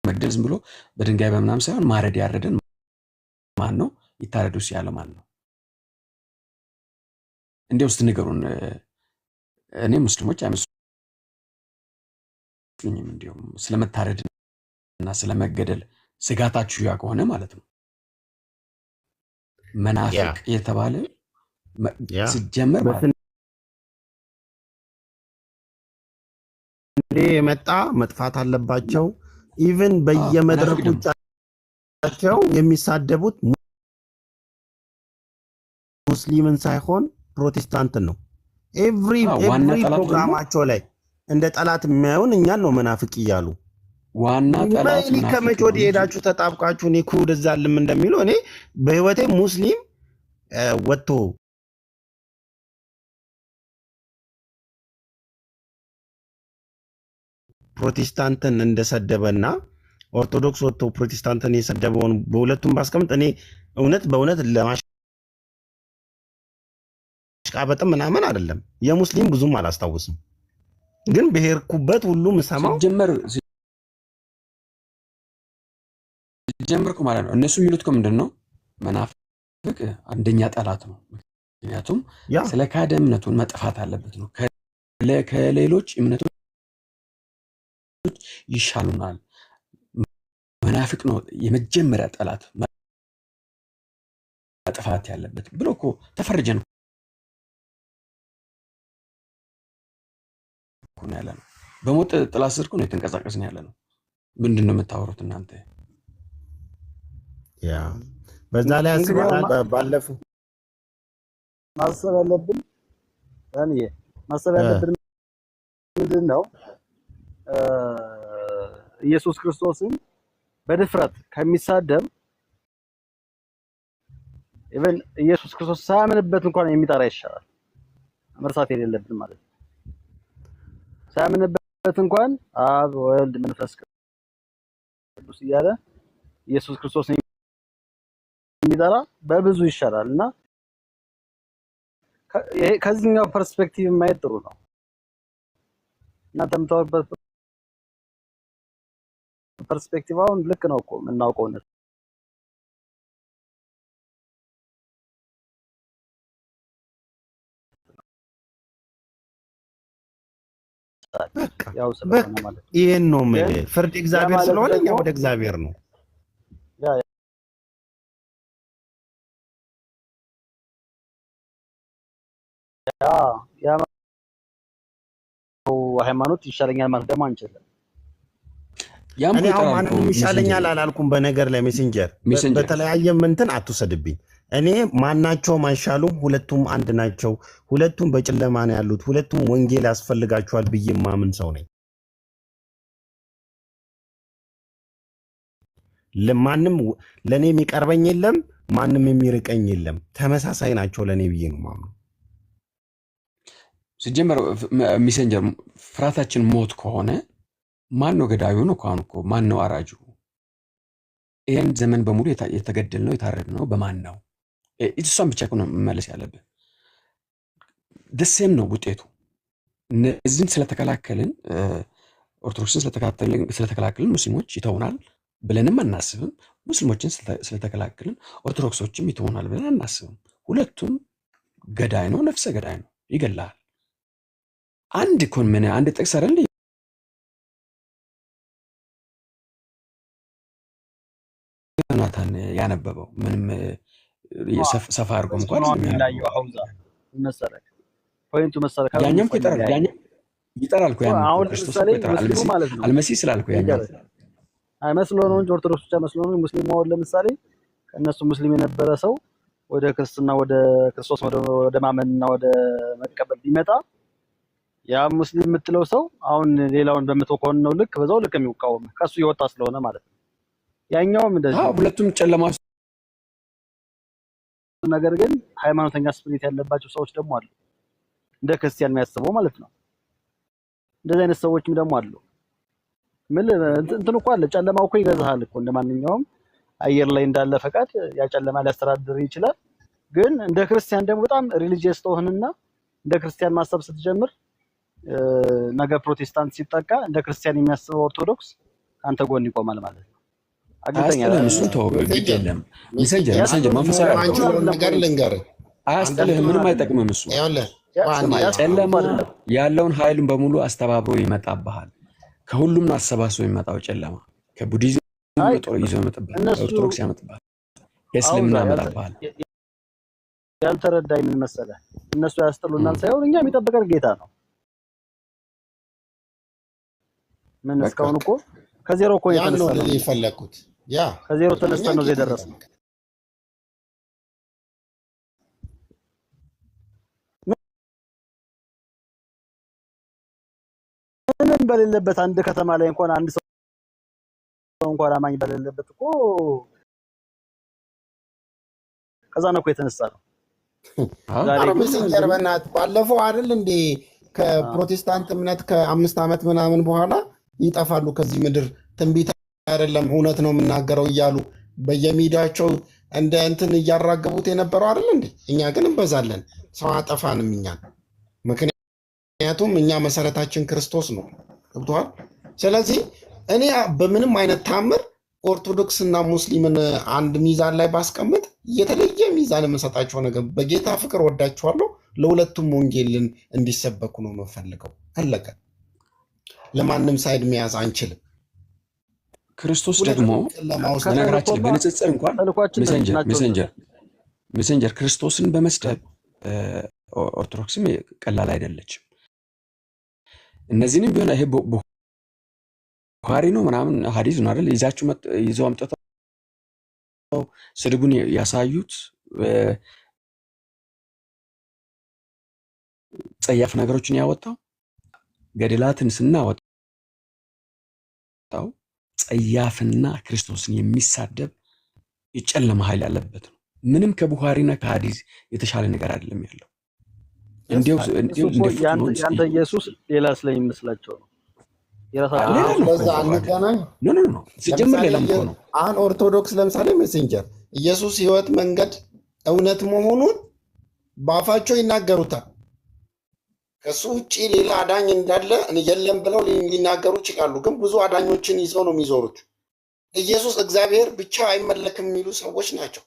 H: መግደል ዝም ብሎ በድንጋይ በምናም ሳይሆን ማረድ ያረደን ማን ነው? ይታረዱስ ያለ ማን ነው? እንዲያው እስቲ ንገሩን። እኔ ሙስሊሞች አይመስሉኝም። እንዲሁም ስለመታረድ እና ስለመገደል ስጋታችሁ ያ ከሆነ ማለት ነው። መናፍቅ የተባለ ሲጀመር ማለት
G: የመጣ መጥፋት አለባቸው። ኢቭን በየመድረኮቻቸው የሚሳደቡት ሙስሊምን ሳይሆን ፕሮቴስታንትን ነው። ኤቭሪ ፕሮግራማቸው ላይ እንደ ጠላት የሚያዩን እኛን ነው መናፍቅ እያሉ
H: ዋና ጠላት
G: ነው። ከመቼ ወዲህ ሄዳችሁ ተጣብቃችሁ እኔ ኩድ እዛልም እንደሚለው እኔ በህይወቴ ሙስሊም ወጥቶ ፕሮቴስታንትን እንደሰደበና ኦርቶዶክስ ወጥቶ ፕሮቴስታንትን የሰደበውን በሁለቱም ባስቀምጥ እኔ በእውነት ለማሽቃበጥም ምናምን አይደለም። የሙስሊም ብዙም አላስታውስም፣ ግን በሄድኩበት ሁሉ ምሰማው
H: ሲጀምር ማለት ነው። እነሱ የሚሉት ምንድን ነው? መናፍቅ አንደኛ ጠላት ነው። ምክንያቱም ስለ ካደ እምነቱን መጥፋት አለበት ነው። ከሌሎች እምነቶች ይሻሉናል። መናፍቅ ነው የመጀመሪያ ጠላት መጥፋት ያለበት ብሎ እኮ ተፈርጀን ያለ ነው። በሞት ጥላ ስር ነው የተንቀሳቀስን ያለ ነው። ምንድን ነው የምታወሩት እናንተ?
G: በዛ ላይ ባለፈው
E: ማሰብ ያለብን ምንድን ነው? ኢየሱስ ክርስቶስን በድፍረት ከሚሳደብ ኢቨን ኢየሱስ ክርስቶስ ሳያምንበት እንኳን የሚጠራ ይሻላል። መርሳት የሌለብን ማለት ነው። ሳያምንበት እንኳን አብ ወልድ መንፈስ ቅዱስ እያለ ኢየሱስ ክርስቶስን የሚጠራ በብዙ ይሻላል እና ከዚህኛው ፐርስፔክቲቭ ማየት ጥሩ ነው። እናንተ የምታወሩበት ፐርስፔክቲቭ አሁን ልክ ነው እኮ የምናውቀው ነው። ያው ስለሆነ ማለት ነው።
G: ይሄን ነው ፍርድ እግዚአብሔር ስለሆነ እኛ ወደ እግዚአብሔር ነው።
E: ያ ሃይማኖት ይሻለኛል ማለት ደግሞ አንችልም።
G: እኔ አሁን ማንም ይሻለኛል አላልኩም። በነገር ላይ ሜሴንጀር በተለያየ እንትን አትውሰድብኝ። እኔ ማናቸውም አይሻሉም፣ ሁለቱም አንድ ናቸው። ሁለቱም በጨለማ ነው ያሉት። ሁለቱም ወንጌል ያስፈልጋቸዋል ብዬ ማምን ሰው ነኝ። ለማንም ለኔ የሚቀርበኝ የለም፣ ማንም የሚርቀኝ የለም። ተመሳሳይ ናቸው ለኔ ብዬ ነው ማምነው።
H: ሲጀመር ሜሴንጀር ፍርሃታችን ሞት ከሆነ ማን ነው ገዳዩ? ነው ካሁን እኮ ማን ነው አራጁ? ይሄን ዘመን በሙሉ የተገደል ነው የታረድ ነው በማን ነው? እሷን ብቻ ነው መመለስ ያለብን። ደሴም ነው ውጤቱ። እነዚህን ስለተከላከልን ኦርቶዶክስን ስለተከላከልን ሙስሊሞች ይተውናል ብለንም አናስብም። ሙስሊሞችን ስለተከላከልን ኦርቶዶክሶችም ይተውናል ብለን አናስብም። ሁለቱም ገዳይ ነው፣ ነፍሰ ገዳይ ነው፣ ይገላል። አንድ ኮን ምን አንድ ጥቅስ አይደል ዮናታን ያነበበው ምንም ሰፋ አድርጎ እንኳን
E: የሚላየው ሐውዛ መሰለህ ፖይንቱ መሰለ
H: ያኛም እኮ ይጠራል ይጠራል እኮ ያኛው
E: አሁን
H: ክርስቶስ
E: ለምሳሌ
H: እኮ ይጠራል
E: ሙስሊሙ ማለት ነው
H: አልመሲህ ስላልኩ ያኛው
E: አይመስሎ ነው እንጂ ኦርቶዶክስ ብቻ መስሎ ነው። ሙስሊሙ አሁን ለምሳሌ ከእነሱ ሙስሊም የነበረ ሰው ወደ ክርስትና ወደ ክርስቶስ ወደ ማመንና ወደ መቀበል ቢመጣ ያ ሙስሊም የምትለው ሰው አሁን ሌላውን በመተው ከሆነ ነው ልክ በዛው ልክ የሚቃወም ከሱ ይወጣ ስለሆነ ማለት ነው። ያኛውም እንደዚህ
H: ሁለቱም ጨለማ
E: ነገር ግን ሃይማኖተኛ ስፒሪት ያለባቸው ሰዎች ደግሞ አሉ፣ እንደ ክርስቲያን የሚያስበው ማለት ነው። እንደዚህ አይነት ሰዎችም ደግሞ አሉ። ምን እንትን እኮ አለ፣ ጨለማው እኮ ይገዛሃል እኮ እንደማንኛውም አየር ላይ እንዳለ ፈቃድ ያ ጨለማ ሊያስተዳድር ይችላል። ግን እንደ ክርስቲያን ደግሞ በጣም ሪሊጂየስ ተሆንና እንደ ክርስቲያን ማሰብ ስትጀምር ነገ ፕሮቴስታንት ሲጠቃ እንደ ክርስቲያን የሚያስበው ኦርቶዶክስ አንተ ጎን ይቆማል ማለት ነው። አግኝተኛ
H: እሱን ተው፣ ግድ የለም መሰንጀር መንፈሳዊ
G: ነገር ልንገርህ፣
H: አያስጠልህም፣ ምንም አይጠቅምም። እሱ ጨለማ ያለውን ኃይሉን በሙሉ አስተባብሮ ይመጣብሃል። ከሁሉም አሰባስቦ የሚመጣው ጨለማ ከቡዲዝም ይዞ ይመጣብሃል፣ ኦርቶዶክስ ያመጣብሃል፣ የእስልምና ያመጣብሃል።
E: ያልተረዳኝ ምን መሰለህ፣ እነሱ ያስጠሉናል ሳይሆን እኛ የሚጠብቀን ጌታ ነው። ምን እስካሁን እኮ ከዜሮ እኮ የተነሳነው
G: የፈለኩት ያ
E: ከዜሮ ተነስተን ነው እዚህ የደረስነው። ምንም በሌለበት አንድ ከተማ ላይ እንኳን አንድ ሰው እንኳን አማኝ በሌለበት እኮ ከዛ ነው እኮ የተነሳ ነው።
G: ዛሬ ሜሴንጀር በእናትህ ባለፈው አይደል እንዴ ከፕሮቴስታንት እምነት ከ5 ዓመት ምናምን በኋላ ይጠፋሉ ከዚህ ምድር ትንቢት አይደለም እውነት ነው የምናገረው እያሉ በየሚዲያቸው እንደ እንትን እያራገቡት የነበረው አይደል እንዴ? እኛ ግን እንበዛለን፣ ሰው አጠፋንም እኛ። ምክንያቱም እኛ መሰረታችን ክርስቶስ ነው። ገብቶሃል? ስለዚህ እኔ በምንም አይነት ታምር ኦርቶዶክስ እና ሙስሊምን አንድ ሚዛን ላይ ባስቀምጥ የተለየ ሚዛን የምሰጣቸው ነገር በጌታ ፍቅር ወዳቸዋለሁ። ለሁለቱም ወንጌልን እንዲሰበኩ ነው የምፈልገው። አለቀ። ለማንም ሳይድ መያዝ አንችልም።
H: ክርስቶስ ደግሞ በነገራችን በንጽጽር እንኳን ሜሴንጀር ክርስቶስን በመስደብ ኦርቶዶክስም ቀላል አይደለችም። እነዚህንም ቢሆን ይሄ ቡኻሪ ነው ምናምን ሐዲስ ነው አይደል ይዘው አምጥተው ስድቡን ያሳዩት ጸያፍ ነገሮችን ያወጣው ገድላትን ስናወጣው ጸያፍና ክርስቶስን የሚሳደብ የጨለማ ኃይል ያለበት ነው። ምንም ከቡኻሪና ከሐዲስ የተሻለ ነገር አይደለም ያለው። እንዲያው
E: ያንተ ኢየሱስ ሌላ ስለሚመስላቸው ነው።
H: ኖ ሲጀምር ሌላም እኮ ነው።
G: አሁን ኦርቶዶክስ ለምሳሌ ሜሴንጀር ኢየሱስ ሕይወት፣ መንገድ፣ እውነት መሆኑን በአፋቸው ይናገሩታል። ከሱ ውጭ ሌላ አዳኝ እንዳለ የለም ብለው ሊናገሩ ይችላሉ። ግን ብዙ አዳኞችን ይዘው ነው የሚዞሩት። ኢየሱስ እግዚአብሔር ብቻ አይመለክም የሚሉ ሰዎች ናቸው።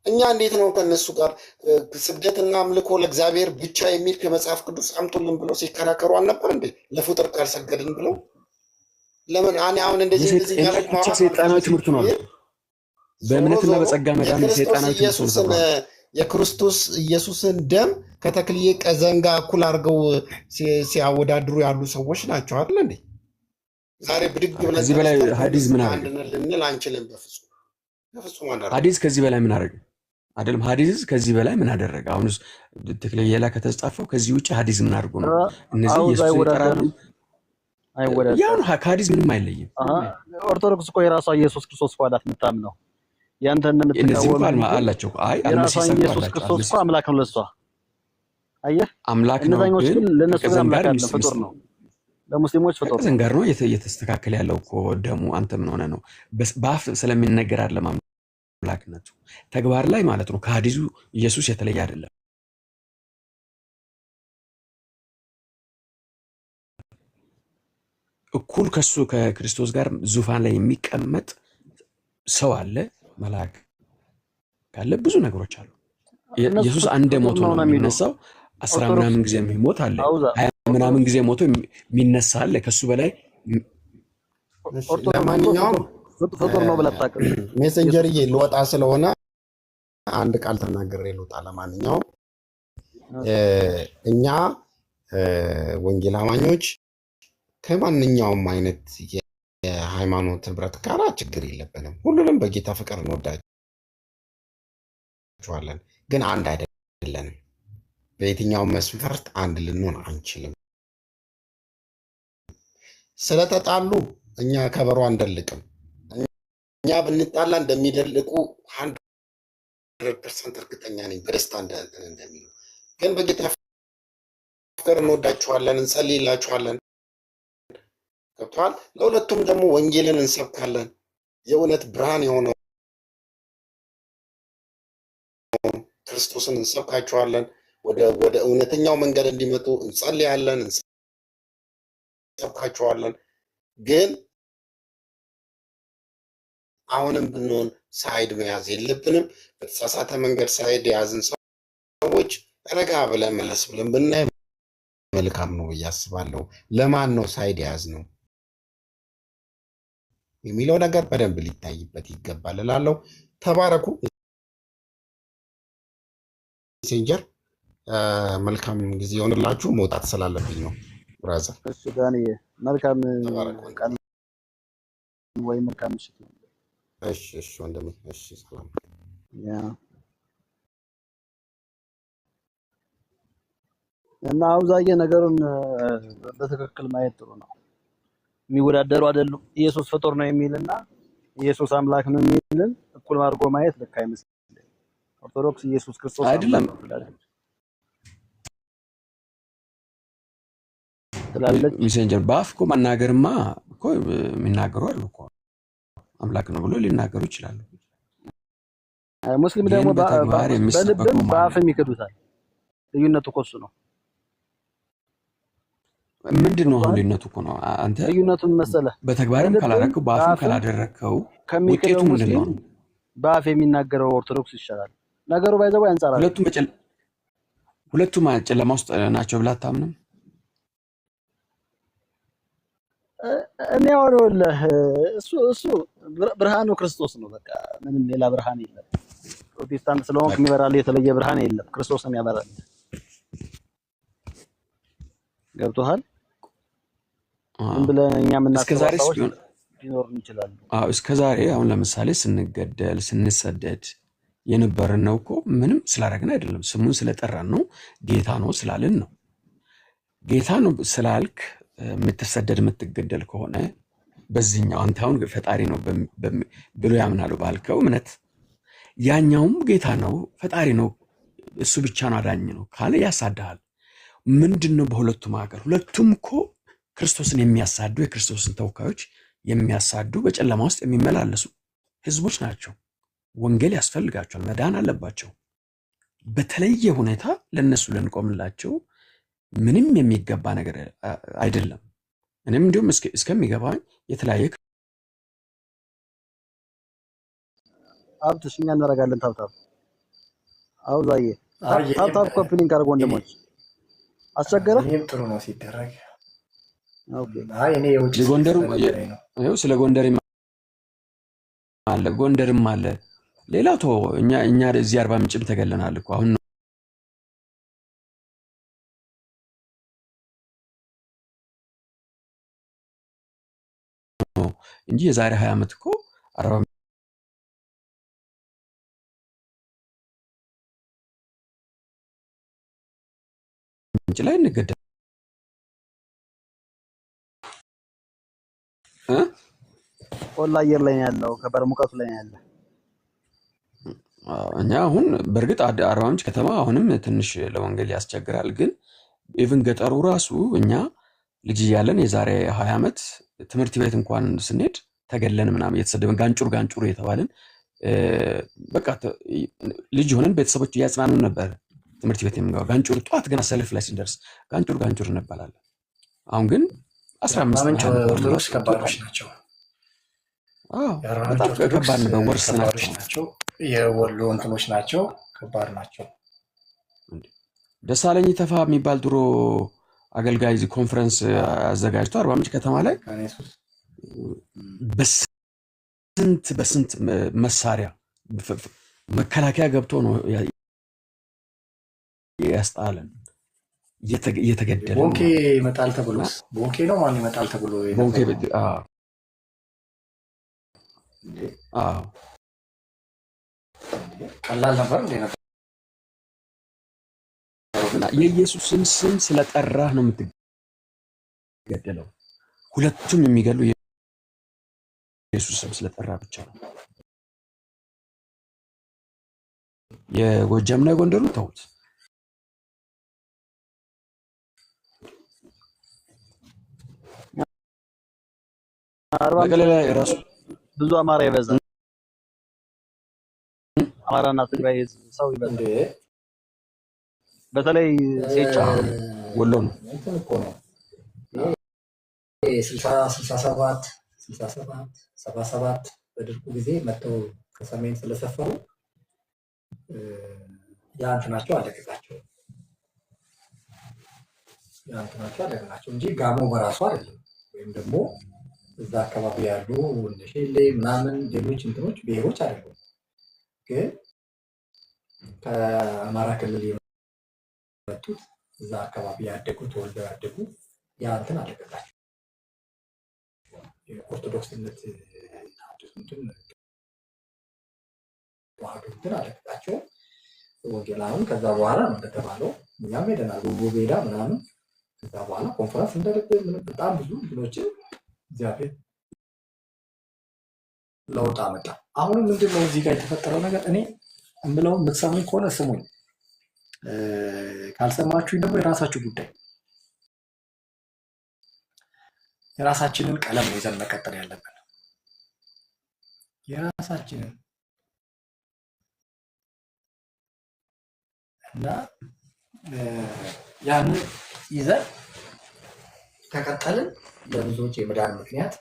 G: እኛ እንዴት ነው ከነሱ ጋር ስግደትና አምልኮ ለእግዚአብሔር ብቻ የሚል ከመጽሐፍ ቅዱስ አምጡልን ብለው ሲከራከሩ አልነበር እንዴ? ለፍጡር ካልሰገድን ብለው ለምን አሁን እንደዚህ
H: ሰይጣናዊ ትምህርት ነው። በእምነትና በጸጋ መዳን ሰይጣናዊ ትምህርት ነው።
G: የክርስቶስ ኢየሱስን ደም ከተክልዬ ቀዘን ጋር እኩል አድርገው ሲያወዳድሩ ያሉ ሰዎች ናቸው አይደል እንዴ? ዛሬ ብድግ ብለን
H: ከዚህ በላይ ሐዲስ ምን አደረገ
G: ልንል አንችልም። በፍጹም
H: ሐዲስ ከዚህ በላይ ምን አደረገ? አይደለም ሐዲስ ከዚህ በላይ ምን አደረገ? አሁን ተክልዬ ላይ ከተጻፈው ከዚህ ውጭ ሐዲስ ምን አድርጎ ነው? እነዚህ ኢየሱስ ይጠራሉ አይወዳደርም። ያው ከሐዲስ ምንም አይለይም።
E: ኦርቶዶክስ እኮ የራሷ ኢየሱስ ክርስቶስ ቋላት የምታምነው ያንተን
H: የምትቀበለው አላቸው። አይ
E: ኢየሱስ ክርስቶስ እኮ አምላክ ነው። ለሷ አየህ
H: አምላክ ነው፣ ግን
E: ለነሱ አምላክ አይደለም፣ ፍጡር ነው። ለሙስሊሞች ፍጡር
H: ከዘን ጋር ነው እየተስተካከለ ያለው እኮ ደሙ። አንተ ምን ሆነ ነው? በአፍ ስለሚነገር አይደለም አምላክነቱ፣ ተግባር ላይ ማለት ነው። ከሐዲሱ ኢየሱስ የተለየ አይደለም። እኩል ከሱ ከክርስቶስ ጋር ዙፋን ላይ የሚቀመጥ ሰው አለ፣ መልአክ ካለ፣ ብዙ ነገሮች አሉ። ኢየሱስ አንድ ሞቶ ነው የሚነሳው። 10 ምናምን ጊዜ የሚሞት አለ፣ 20 ምናምን ጊዜ ሞቶ የሚነሳ አለ። ከሱ በላይ
G: ለማንኛውም
E: ፍጡር ነው ብለህ ታውቅ።
G: ሜሴንጀርዬ ልወጣ ስለሆነ አንድ ቃል ተናግሬ ልውጣ። ለማንኛውም እኛ ወንጌል አማኞች ከማንኛውም አይነት የሃይማኖት ህብረት ጋር ችግር የለብንም። ሁሉንም በጌታ ፍቅር እንወዳቸዋለን፣ ግን አንድ አይደለንም። በየትኛውም መስፈርት አንድ ልንሆን አንችልም። ስለተጣሉ እኛ ከበሮ አንደልቅም። እኛ ብንጣላ እንደሚደልቁ 100% እርግጠኛ ነኝ፣ በደስታ እንደሚሉ። ግን በጌታ ፍቅር እንወዳችኋለን፣ እንጸልይላችኋለን። ገብተዋል። ለሁለቱም ደግሞ ወንጌልን እንሰብካለን። የእውነት ብርሃን የሆነው ክርስቶስን እንሰብካችኋለን። ወደ እውነተኛው መንገድ እንዲመጡ እንጸልያለን፣ እንሰብካችኋለን። ግን አሁንም ብንሆን ሳይድ መያዝ የለብንም። በተሳሳተ መንገድ ሳይድ የያዝን ሰዎች ረጋ ብለን መለስ ብለን ብናይ መልካም ነው ብዬ አስባለሁ። ለማን ነው ሳይድ የያዝ ነው የሚለው ነገር በደንብ ሊታይበት ይገባል እላለሁ። ተባረኩ። ሜሴንጀር መልካም ጊዜ ይሆንላችሁ። መውጣት ስላለብኝ ነው ብራዘር።
E: እሺ ዳኒ መልካም
G: ተባረኩ።
E: ቀን ወይ መልካም ምሽት።
G: እሺ ወንድሜ፣ እሺ ሰላም።
E: ያ እና አውዛዬ ነገሩን በትክክል ማየት ጥሩ ነው። የሚወዳደሩ አይደሉም። ኢየሱስ ፍጡር ነው የሚልና ኢየሱስ አምላክ ነው የሚልን እኩል አድርጎ ማየት ልክ አይመስልም። ኦርቶዶክስ ኢየሱስ ክርስቶስ
H: አይደለም
E: ትላለች።
H: ሜሴንጀር በአፍ እኮ መናገርማ እኮ የሚናገሩ አሉ እኮ አምላክ ነው ብሎ ሊናገሩ ይችላሉ።
E: ሙስሊም ደግሞ በልብም በአፍም ይክዱታል። ልዩነቱ እኮ እሱ ነው።
H: ምንድን ነው አሁን ልዩነቱ እኮ ነው። አንተ
E: ልዩነቱን መሰለህ
H: በተግባርም ካላረከው በአፍም ካላደረከው ውጤቱ ምንድን ነው?
E: በአፍ የሚናገረው ኦርቶዶክስ ይሻላል። ነገሩ ባይዘው ያንጻራል።
H: ሁለቱም ጨለማ ውስጥ ናቸው ብለህ አታምንም?
E: እኔ አወራሁልህ። እሱ ብርሃኑ ክርስቶስ ነው። በቃ ምንም ሌላ ብርሃን የለም። ፕሮቴስታንት ስለሆንክ የሚበራልህ የተለየ ብርሃን የለም። ክርስቶስን ያበራል። ገብቶሃል? ምን ብለህ እኛ
H: እስከዛሬ
E: ሊኖር ይችላል።
H: እስከዛሬ አሁን ለምሳሌ ስንገደል ስንሰደድ የነበረን ነው እኮ ምንም ስላደረግን አይደለም። ስሙን ስለጠራን ነው። ጌታ ነው ስላልን ነው። ጌታ ነው ስላልክ የምትሰደድ የምትገደል ከሆነ በዚህኛው አንተ አሁን ፈጣሪ ነው ብሎ ያምናሉ ባልከው እምነት ያኛውም ጌታ ነው ፈጣሪ ነው እሱ ብቻ ነው አዳኝ ነው ካለ ያሳድሃል። ምንድን ነው በሁለቱ መካከል? ሁለቱም እኮ ክርስቶስን የሚያሳዱ የክርስቶስን ተወካዮች የሚያሳዱ በጨለማ ውስጥ የሚመላለሱ ህዝቦች ናቸው። ወንጌል ያስፈልጋቸዋል፣ መዳን አለባቸው። በተለየ ሁኔታ ለነሱ ልንቆምላቸው ምንም የሚገባ ነገር አይደለም። እኔም እንዲሁም እስከሚገባኝ የተለያየ
E: ሀብትሽ እኛ እናደርጋለን። ታብታብ አውዛዬ ታብታብ ኮፒሊንግ አድርጎ ወንድሞች አስቸገረ።
A: ይሄም ጥሩ ነው ሲደረግ።
E: ኦኬ
A: እኔ የውጭ
H: ስለ ጎንደርም አለ ጎንደርም አለ። ሌላው ቶ እኛ እዚህ 40 ምንጭም ተገለናል እኮ አሁን እንጂ የዛሬ 20 ዓመት እኮ 40 ምንጭ ላይ እንገደል
E: ቆላ አየር ላይ ያለው ከበር ሙቀቱ ላይ ያለው
H: እኛ አሁን በእርግጥ አርባ ምንጭ ከተማ አሁንም ትንሽ ለወንጌል ያስቸግራል። ግን ኢቭን ገጠሩ ራሱ እኛ ልጅ እያለን የዛሬ 20 ዓመት ትምህርት ቤት እንኳን ስንሄድ ተገለን ምናምን እየተሰደበን ጋንጩር የተባለን በቃ ልጅ ሆነን ቤተሰቦች እያጽናኑን ነበር ትምህርት ቤት የምንገባው። ጋንጩር ጧት ገና ሰልፍ ላይ ስንደርስ ጋንጩር እንባላለን። አሁን ግን 15
A: ኦርቶዶክስ ከባዶች ናቸው።
H: በጣም ከባድ ነው። በወርስ ናቸው።
A: የወሎ እንትኖች ናቸው፣ ከባድ ናቸው።
H: ደሳለኝ ተፋ የሚባል ድሮ አገልጋይ ኮንፈረንስ አዘጋጅቶ አርባ ምንጭ ከተማ ላይ በስንት መሳሪያ መከላከያ ገብቶ ነው ያስጣለን እየተገደለ
A: ቦንኬ ይመጣል ተብሎስ ቦንኬ ነው ማን ይመጣል ተብሎ
H: ቦንኬ
A: ቀላል ነበር እንዴ ነበር?
H: የኢየሱስን ስም ስለጠራህ ነው የምትገደለው። ሁለቱም የሚገሉ የኢየሱስ ስም ስለጠራህ ብቻ ነው። የጎጃምና የጎንደሩ ተውት። መቀሌ ላይ ራሱ
E: ብዙ አማራ ይበዛል። አማራና ትግራይ ሰው ይበዛል። በተለይ ሴጫ
H: ወሎ ነው።
A: እንትን እኮ ነው 67 በድርቁ ጊዜ መጥተው ከሰሜን ስለሰፈሩ ያ እንትናቸው አለቀቃቸው እንጂ ጋሞ በራሱ አይደለም። ወይም ደግሞ እዛ አካባቢ ያሉ እንደ ሼሌ ምናምን ሌሎች እንትኖች ብሔሮች አይደሉም። ግን ከአማራ ክልል የመጡት እዛ አካባቢ ያደጉ ተወልደው ያደጉ ያ እንትን አለቀቃቸው። የኦርቶዶክስነት ተዋህዶ እንትን አለቀቃቸው። ወንጌላውን ከዛ በኋላ ነው እንደተባለው እኛም ሄደናል። ጉቦ ቤዳ ምናምን ከዛ በኋላ ኮንፈረንስ እንደልብ በጣም ብዙ እንትኖችን እግዚአብሔር ለውጥ አመጣ። አሁን ምንድነው እዚህ ጋር የተፈጠረው ነገር? እኔ እምለውን የምትሰሙኝ ከሆነ ስሙኝ፣ ካልሰማችሁኝ ደግሞ የራሳችሁ ጉዳይ። የራሳችንን ቀለም ነው ይዘን መቀጠል ያለብን። የራሳችንን እና ያንን ይዘን ከቀጠልን ለብዙዎች የመዳን ምክንያት፣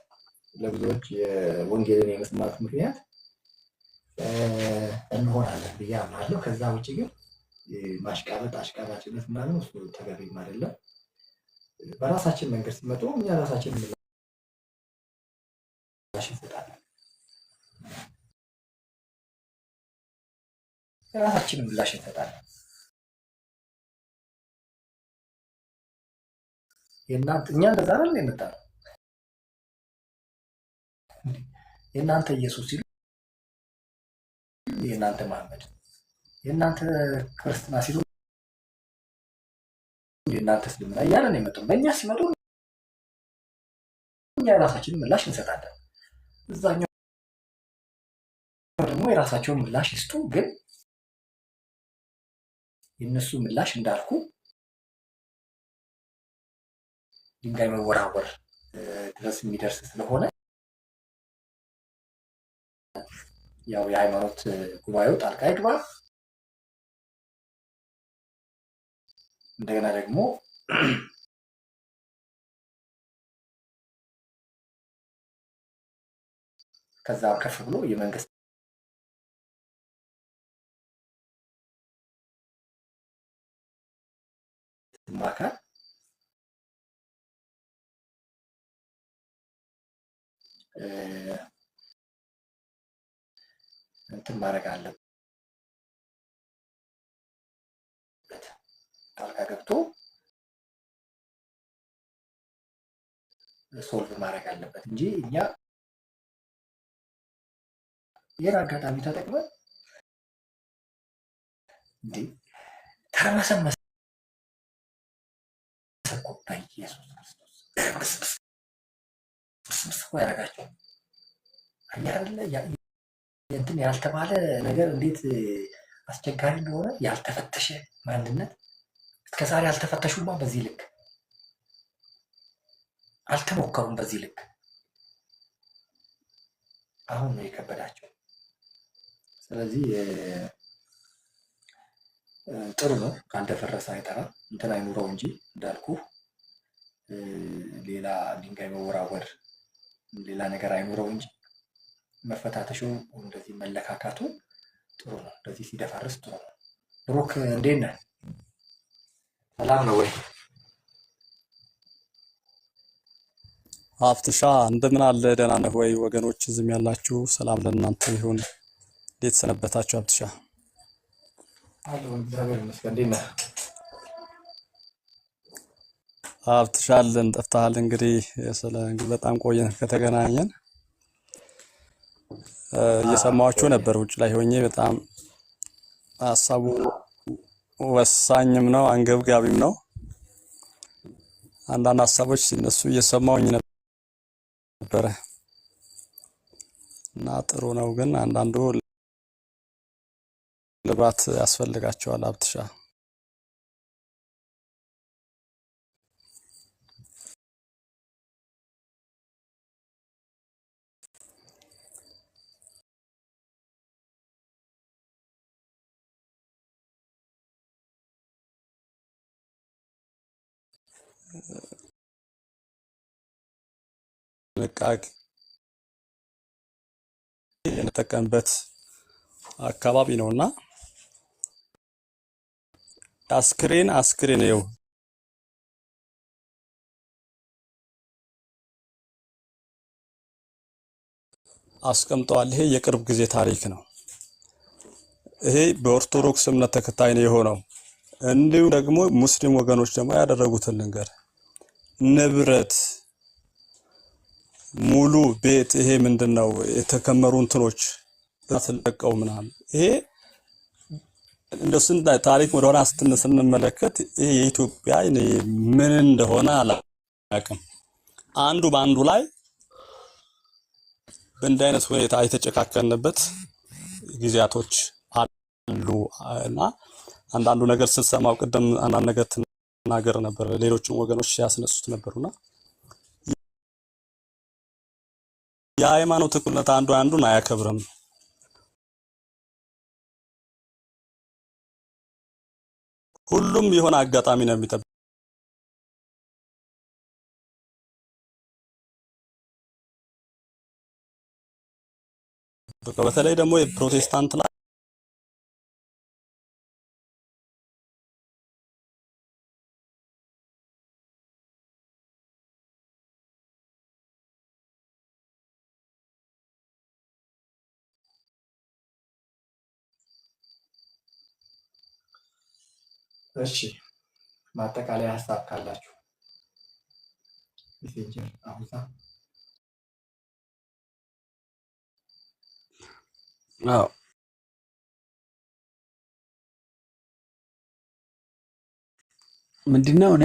A: ለብዙዎች የወንጌልን የመስማት ምክንያት እንሆናለን ብዬ አምናለሁ። ከዛ ውጭ ግን አሽቃባጭነት ምናምን እሱ ተገቢም አይደለም። በራሳችን መንገድ ሲመጡ እኛ ራሳችን ምላሽ እንሰጣለን። የራሳችንን ምላሽ እንሰጣለን። እኛ እንደዛ አይደል የመጣነው? የእናንተ ኢየሱስ ሲሉ የእናንተ መሐመድ፣ የእናንተ ክርስትና ሲሉ የእናንተ እስልምና እያለ ነው የመጣው። በእኛ ሲመጡ እኛ የራሳችንን ምላሽ እንሰጣለን። እዛኛው ደግሞ የራሳቸውን ምላሽ ይስጡ። ግን የእነሱ ምላሽ እንዳልኩ ድንጋይ መወራወር ድረስ የሚደርስ ስለሆነ ያው የሃይማኖት ጉባኤው ጣልቃ ይግባ። እንደገና ደግሞ ከዛ ከፍ ብሎ የመንግስት አካል እንትን ማድረግ አለበት፣ ጣልቃ ገብቶ ሶልቭ ማድረግ አለበት እንጂ እኛ ይህን አጋጣሚ ተጠቅመን እንዴ ተረመሰመሰ እኮ በኢየሱስ ክርስቶስ ክርስቶስ እኮ ያደረጋቸው እኛ አይደለ እንትን ያልተባለ ነገር እንዴት አስቸጋሪ እንደሆነ ያልተፈተሸ ማንነት እስከዛሬ አልተፈተሹማ። በዚህ ልክ አልተሞከሩም። በዚህ ልክ አሁን ነው የከበዳቸው። ስለዚህ ጥሩ ነው፣ ካልተፈረሰ አይጠራም። እንትን አይኑረው እንጂ እንዳልኩ ሌላ ድንጋይ መወራወር ሌላ ነገር አይኑረው እንጂ መፈታተሹ እንደዚህ መለካካቱ ጥሩ ነው። እንደዚህ ሲደፋርስ ጥሩ ነው። ብሩክ እንዴት ነህ? ሰላም ነው ወይ?
I: ሀፍትሻ እንደምን አለ? ደህና ነህ ወይ? ወገኖች ዝም ያላችሁ ሰላም ለእናንተ ይሁን። እንዴት ሰነበታችሁ? ሀፍትሻ
A: አለሁ፣ እግዚአብሔር ይመስገን። እንዴት ነህ?
I: አብትሻልን ጠፍተሃል። እንግዲህ በጣም ቆየን ከተገናኘን። እየሰማኋችሁ ነበር ውጭ ላይ ሆኜ። በጣም ሀሳቡ ወሳኝም ነው አንገብጋቢም ነው። አንዳንድ ሀሳቦች ሲነሱ እየሰማሁኝ ነበረ እና ጥሩ ነው፣ ግን አንዳንዱ ልባት ያስፈልጋቸዋል። አብትሻ ጥንቃቄ የምጠቀምበት አካባቢ ነውና አስክሬን ይኸው አስቀምጠዋል። ይሄ የቅርብ ጊዜ ታሪክ ነው። ይሄ በኦርቶዶክስ እምነት ተከታይ ነው የሆነው። እንዲሁ ደግሞ ሙስሊም ወገኖች ደግሞ ያደረጉትን ነገር ንብረት ሙሉ ቤት ይሄ ምንድነው የተከመሩ እንትኖች ተለቀው ምናምን ይሄ እንደሱን ታሪክ ወደኋላ ስንመለከት ይሄ የኢትዮጵያ ምን እንደሆነ አላውቅም። አንዱ በአንዱ ላይ በእንዲህ አይነት ሁኔታ የተጨካከነበት ጊዜያቶች አሉ እና አንዳንዱ ነገር ስትሰማው ቅድም አንዳንድ ነገር ትናገር ነበር፣ ሌሎችም ወገኖች ሲያስነሱት ነበሩና የሃይማኖት እኩልነት አንዱ አንዱን አያከብርም። ሁሉም የሆነ አጋጣሚ ነው የሚጠብቀው። በተለይ ደግሞ የፕሮቴስታንት ላይ
A: እሺ ማጠቃለያ ሀሳብ ካላችሁ ሜሴንጀር አሁዛ
H: አዎ ምንድነው እኔ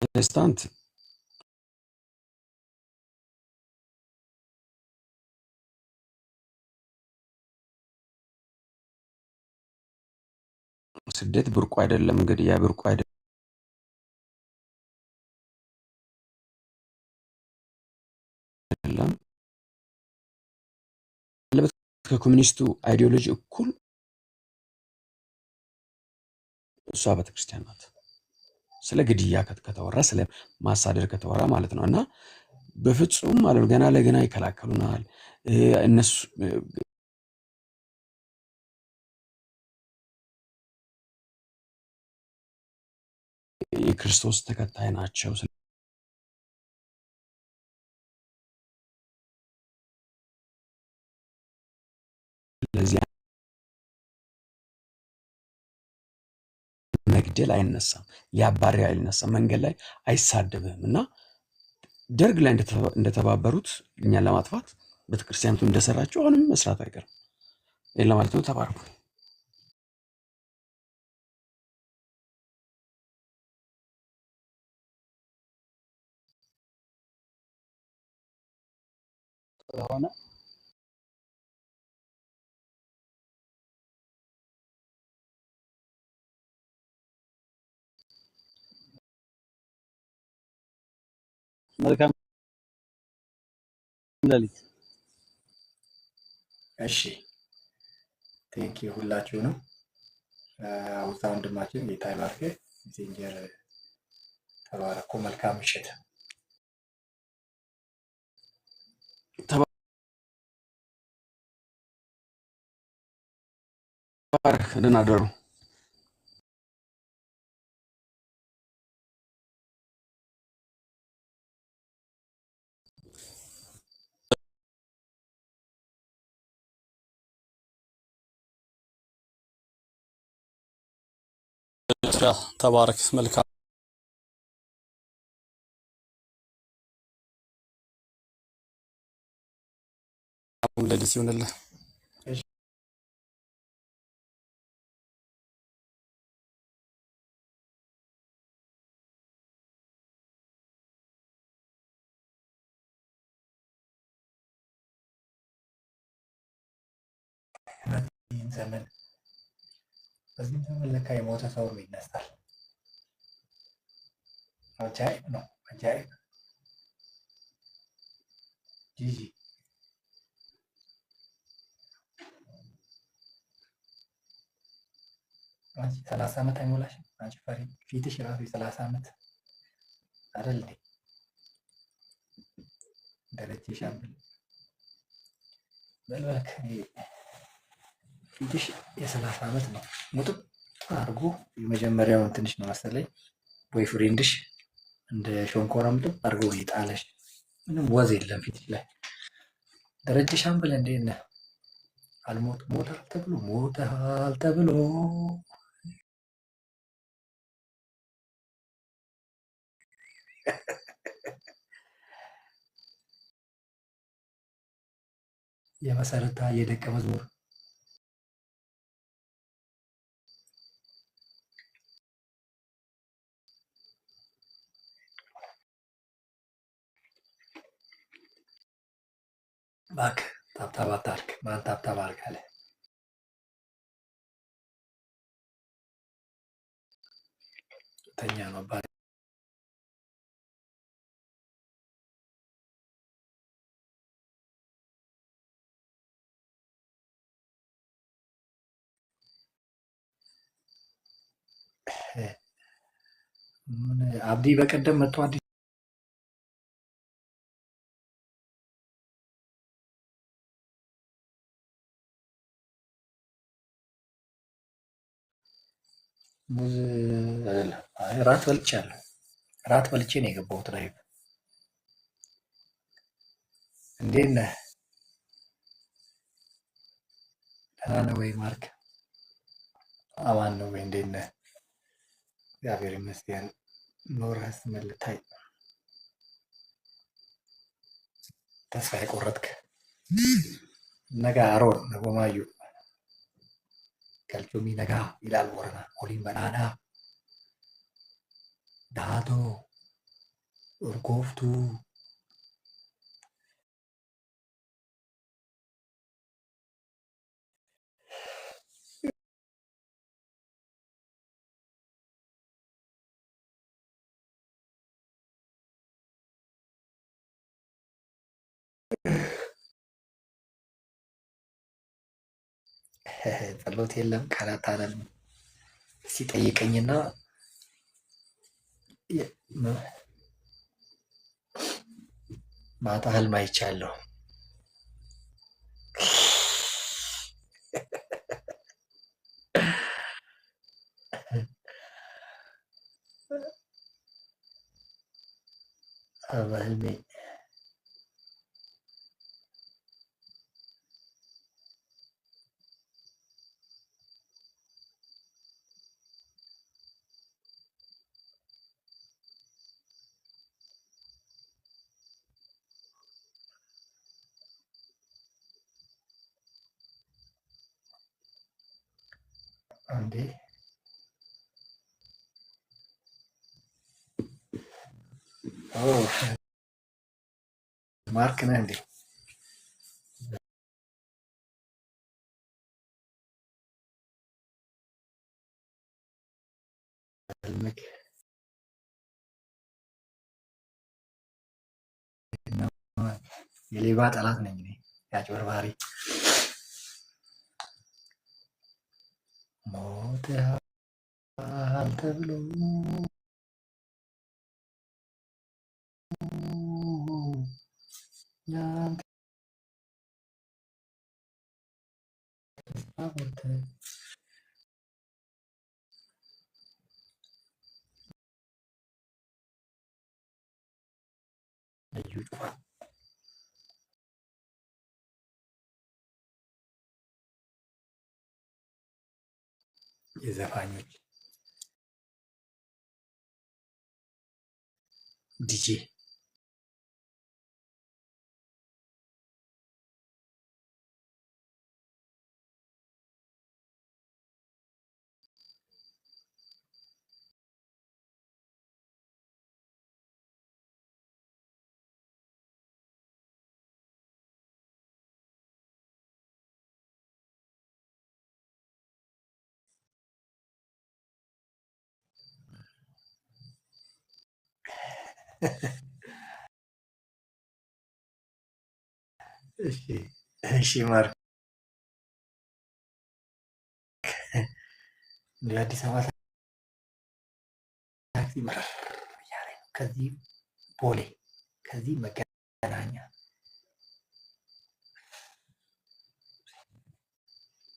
H: ለፕሮቴስታንት ስደት ብርቁ አይደለም። እንግዲህ ያ ብርቁ አይደለም። ከኮሚኒስቱ አይዲዮሎጂ እኩል እሷ ቤተክርስቲያን ናት። ስለ ግድያ ከተወራ ስለ ማሳደድ ከተወራ ማለት ነው። እና በፍጹም ማለት ገና ለገና ይከላከሉናል እነሱ የክርስቶስ ተከታይ ናቸው። ስለዚህ መግደል አይነሳም፣ ሊያባሪ አይነሳም፣ መንገድ ላይ አይሳደብም። እና ደርግ ላይ እንደተባበሩት እኛን ለማጥፋት ቤተክርስቲያኒቱ እንደሰራቸው አሁንም መስራት አይቀርም። ይሄን ለማለት ነው። ተባረኩ።
E: ስለሆነ መልካም ሌሊት።
A: እሺ ቴንክ ዩ ሁላችሁንም። አውሳ ወንድማችን ጌታ ይባርክ። ሜሴንጀር ተባረኩ። መልካም ምሽት።
H: ተባረክ። ደህና አደሩ።
I: ተባረክ። መልካም ሌሊት ይሁንልህ።
A: ዘመን በዚህ ዘመን ለካ የሞተ ሰው ይነሳል። አጃይብ ነው፣ አጃይብ። ጂጂ 30 ዓመት አይሞላሽም አንቺ ፈሪ። ፊትሽ ራሱ 30 ዓመት አይደል እንዴ? ደረጀ ሻምበል በልበክ ፊትሽ የ30 ዓመት ነው። ሙጥጥ አድርጎ የመጀመሪያውን ትንሽ ነው መሰለኝ ቦይ ፍሬንድሽ እንደ ሾንኮራ ሙጥጥ አድርጎ ይጣለሽ። ምንም ወዝ የለም ፊትሽ ላይ። ደረጀ ሻምበል እንዴት ነህ? አልሞት ሞታል ተብሎ ሞተሃል ተብሎ የመሰረታ የደቀ መዝሙር ባክ ታብታብ አታርግ። ማን ታብታብ አርግ አለ? ተኛ ነው አባቴ። አብዲ በቀደም መጥቶ አዲስ ሙዝ አይደለም። አይ ራት በልቻለሁ። ራት በልቼ ነው የገባሁት ላይቭ። እንዴት ነህ? ደህና ነህ ወይ ማርክ? አማን ነው ወይ? እንዴት ነህ? እግዚአብሔር ይመስገን። ኖረህስ ምን ልታይ? ተስፋ የቆረጥክ ነጋ አሮን ነጎማዩ ገልጩሚ ነጋ ይላል ቦረና። ኦሊን በናና ዳቶ ኡርጎፍቱ ጸሎት የለም ካላት አለም ሲጠይቀኝና ማታ ህልም አይቻለሁ። በህልሜ አንዴ ማርክ ነህ እንዴ? ህልምክ የሌባ ጠላት ነኝ እኔ ያጭበርባሪ ሞተሃል ተብሎ ያንተ አቦተ ልዩ ጩፋ የዘፋኞች ዲጄ እሺ እሺ ማር አዲስ አበባ ታክሲ መረር እያለ ነው። ከዚህ ቦሌ ከዚህ መገናኛ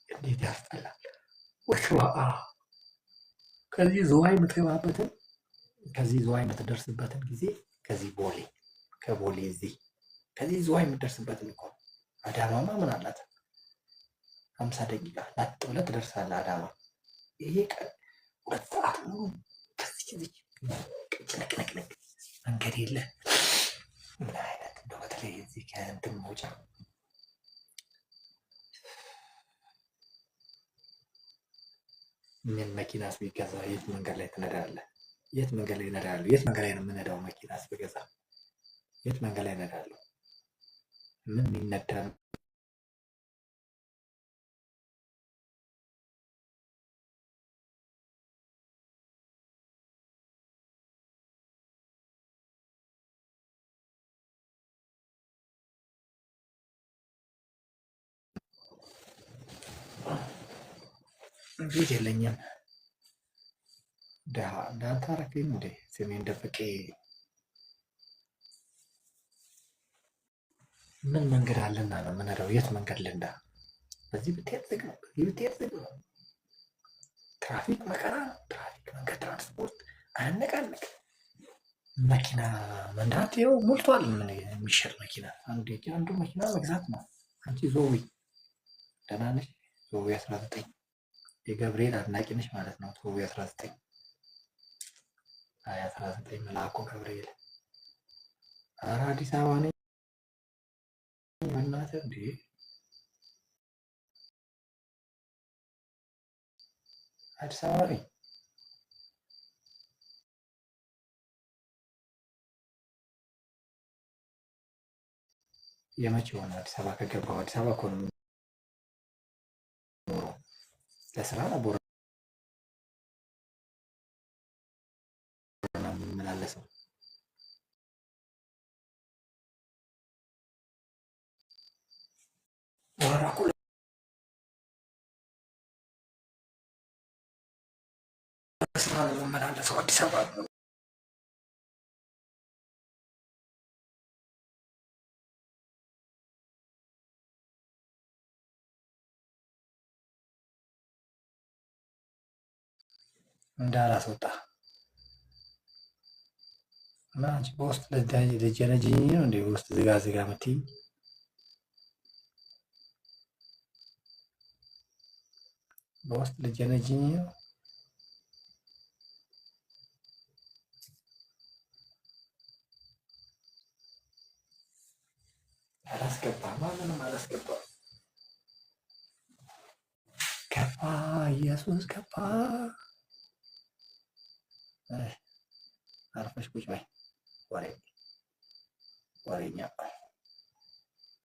A: እንዴት ያስጠላል! ወሽዋ ከዚህ ዝዋይ የምትገባበትን ከዚህ ዝዋይ የምትደርስበትን ጊዜ ከዚህ ቦሌ ከቦሌ እዚህ ከዚህ ዝዋይ የምትደርስበትን እኮ አዳማማ ምን አላት 50 ደቂቃ ላጥ ብለህ ትደርሳለህ አዳማ። ይሄ ቀን 2 ሰዓት ሙሉ ከዚህ ጭንቅንቅንቅ መንገድ የለ። ምን አይነት እንደው በተለይ እዚህ ከእንትን መውጫ ምን መኪናስ ቢገዛ የት መንገድ ላይ ትነዳለህ? የት መንገድ ላይ እነዳለሁ? የት መንገድ ላይ ነው የምነዳው? መኪናስ ብገዛ የት መንገድ ላይ እነዳለሁ? ምን ይነዳ ቤት የለኝም። ድሃ እንዳንተ አደረገኝ እንዴ? ስሜን ደብቄ ምን መንገድ አለና ነው የምነዳው? የት መንገድ ልንዳ? በዚህ ብትሄድ ዝግ ነው፣ በዚህ ብትሄድ ዝግ ነው። ትራፊክ መከራ ነው። ትራፊክ መንገድ ትራንስፖርት አያነቃንቅ። መኪና መንዳት ይኸው ሞልቷል። ምን የሚሸጥ መኪና አንዱ መኪና መግዛት ነው። አንቺ ዞዊ ደህና ነሽ? ዞዊ 19 የገብርኤል አድናቂ ነሽ ማለት ነው። ዞዊ 19 19 መልአኩ ገብርኤል። ኧረ አዲስ አበባ ነኝ በእናትህ እንዴ! አዲስ አበባ ነኝ። የመቼ ሆነ አዲስ አበባ ከገባሁ? አዲስ አበባ እኮ ነው የምኖረው። ለስራ ነው ቦረና የምመላለሰው። ቦረና እኮ ለስራ ነው የምመላለሰው። አዲስ አበባ እንዳላስወጣ እና አንቺ በውስጥ ልጀነጅኝ ነው እንደ ውስጥ ዝጋ ዝጋ የምትይኝ? በውስጥ ልጀነጅኝ ነው? አላስገባ ማንንም አላስገባ። ገባ ኢየሱስ ገባ። አርፈሽ ቁጭ በይ ወሬኛ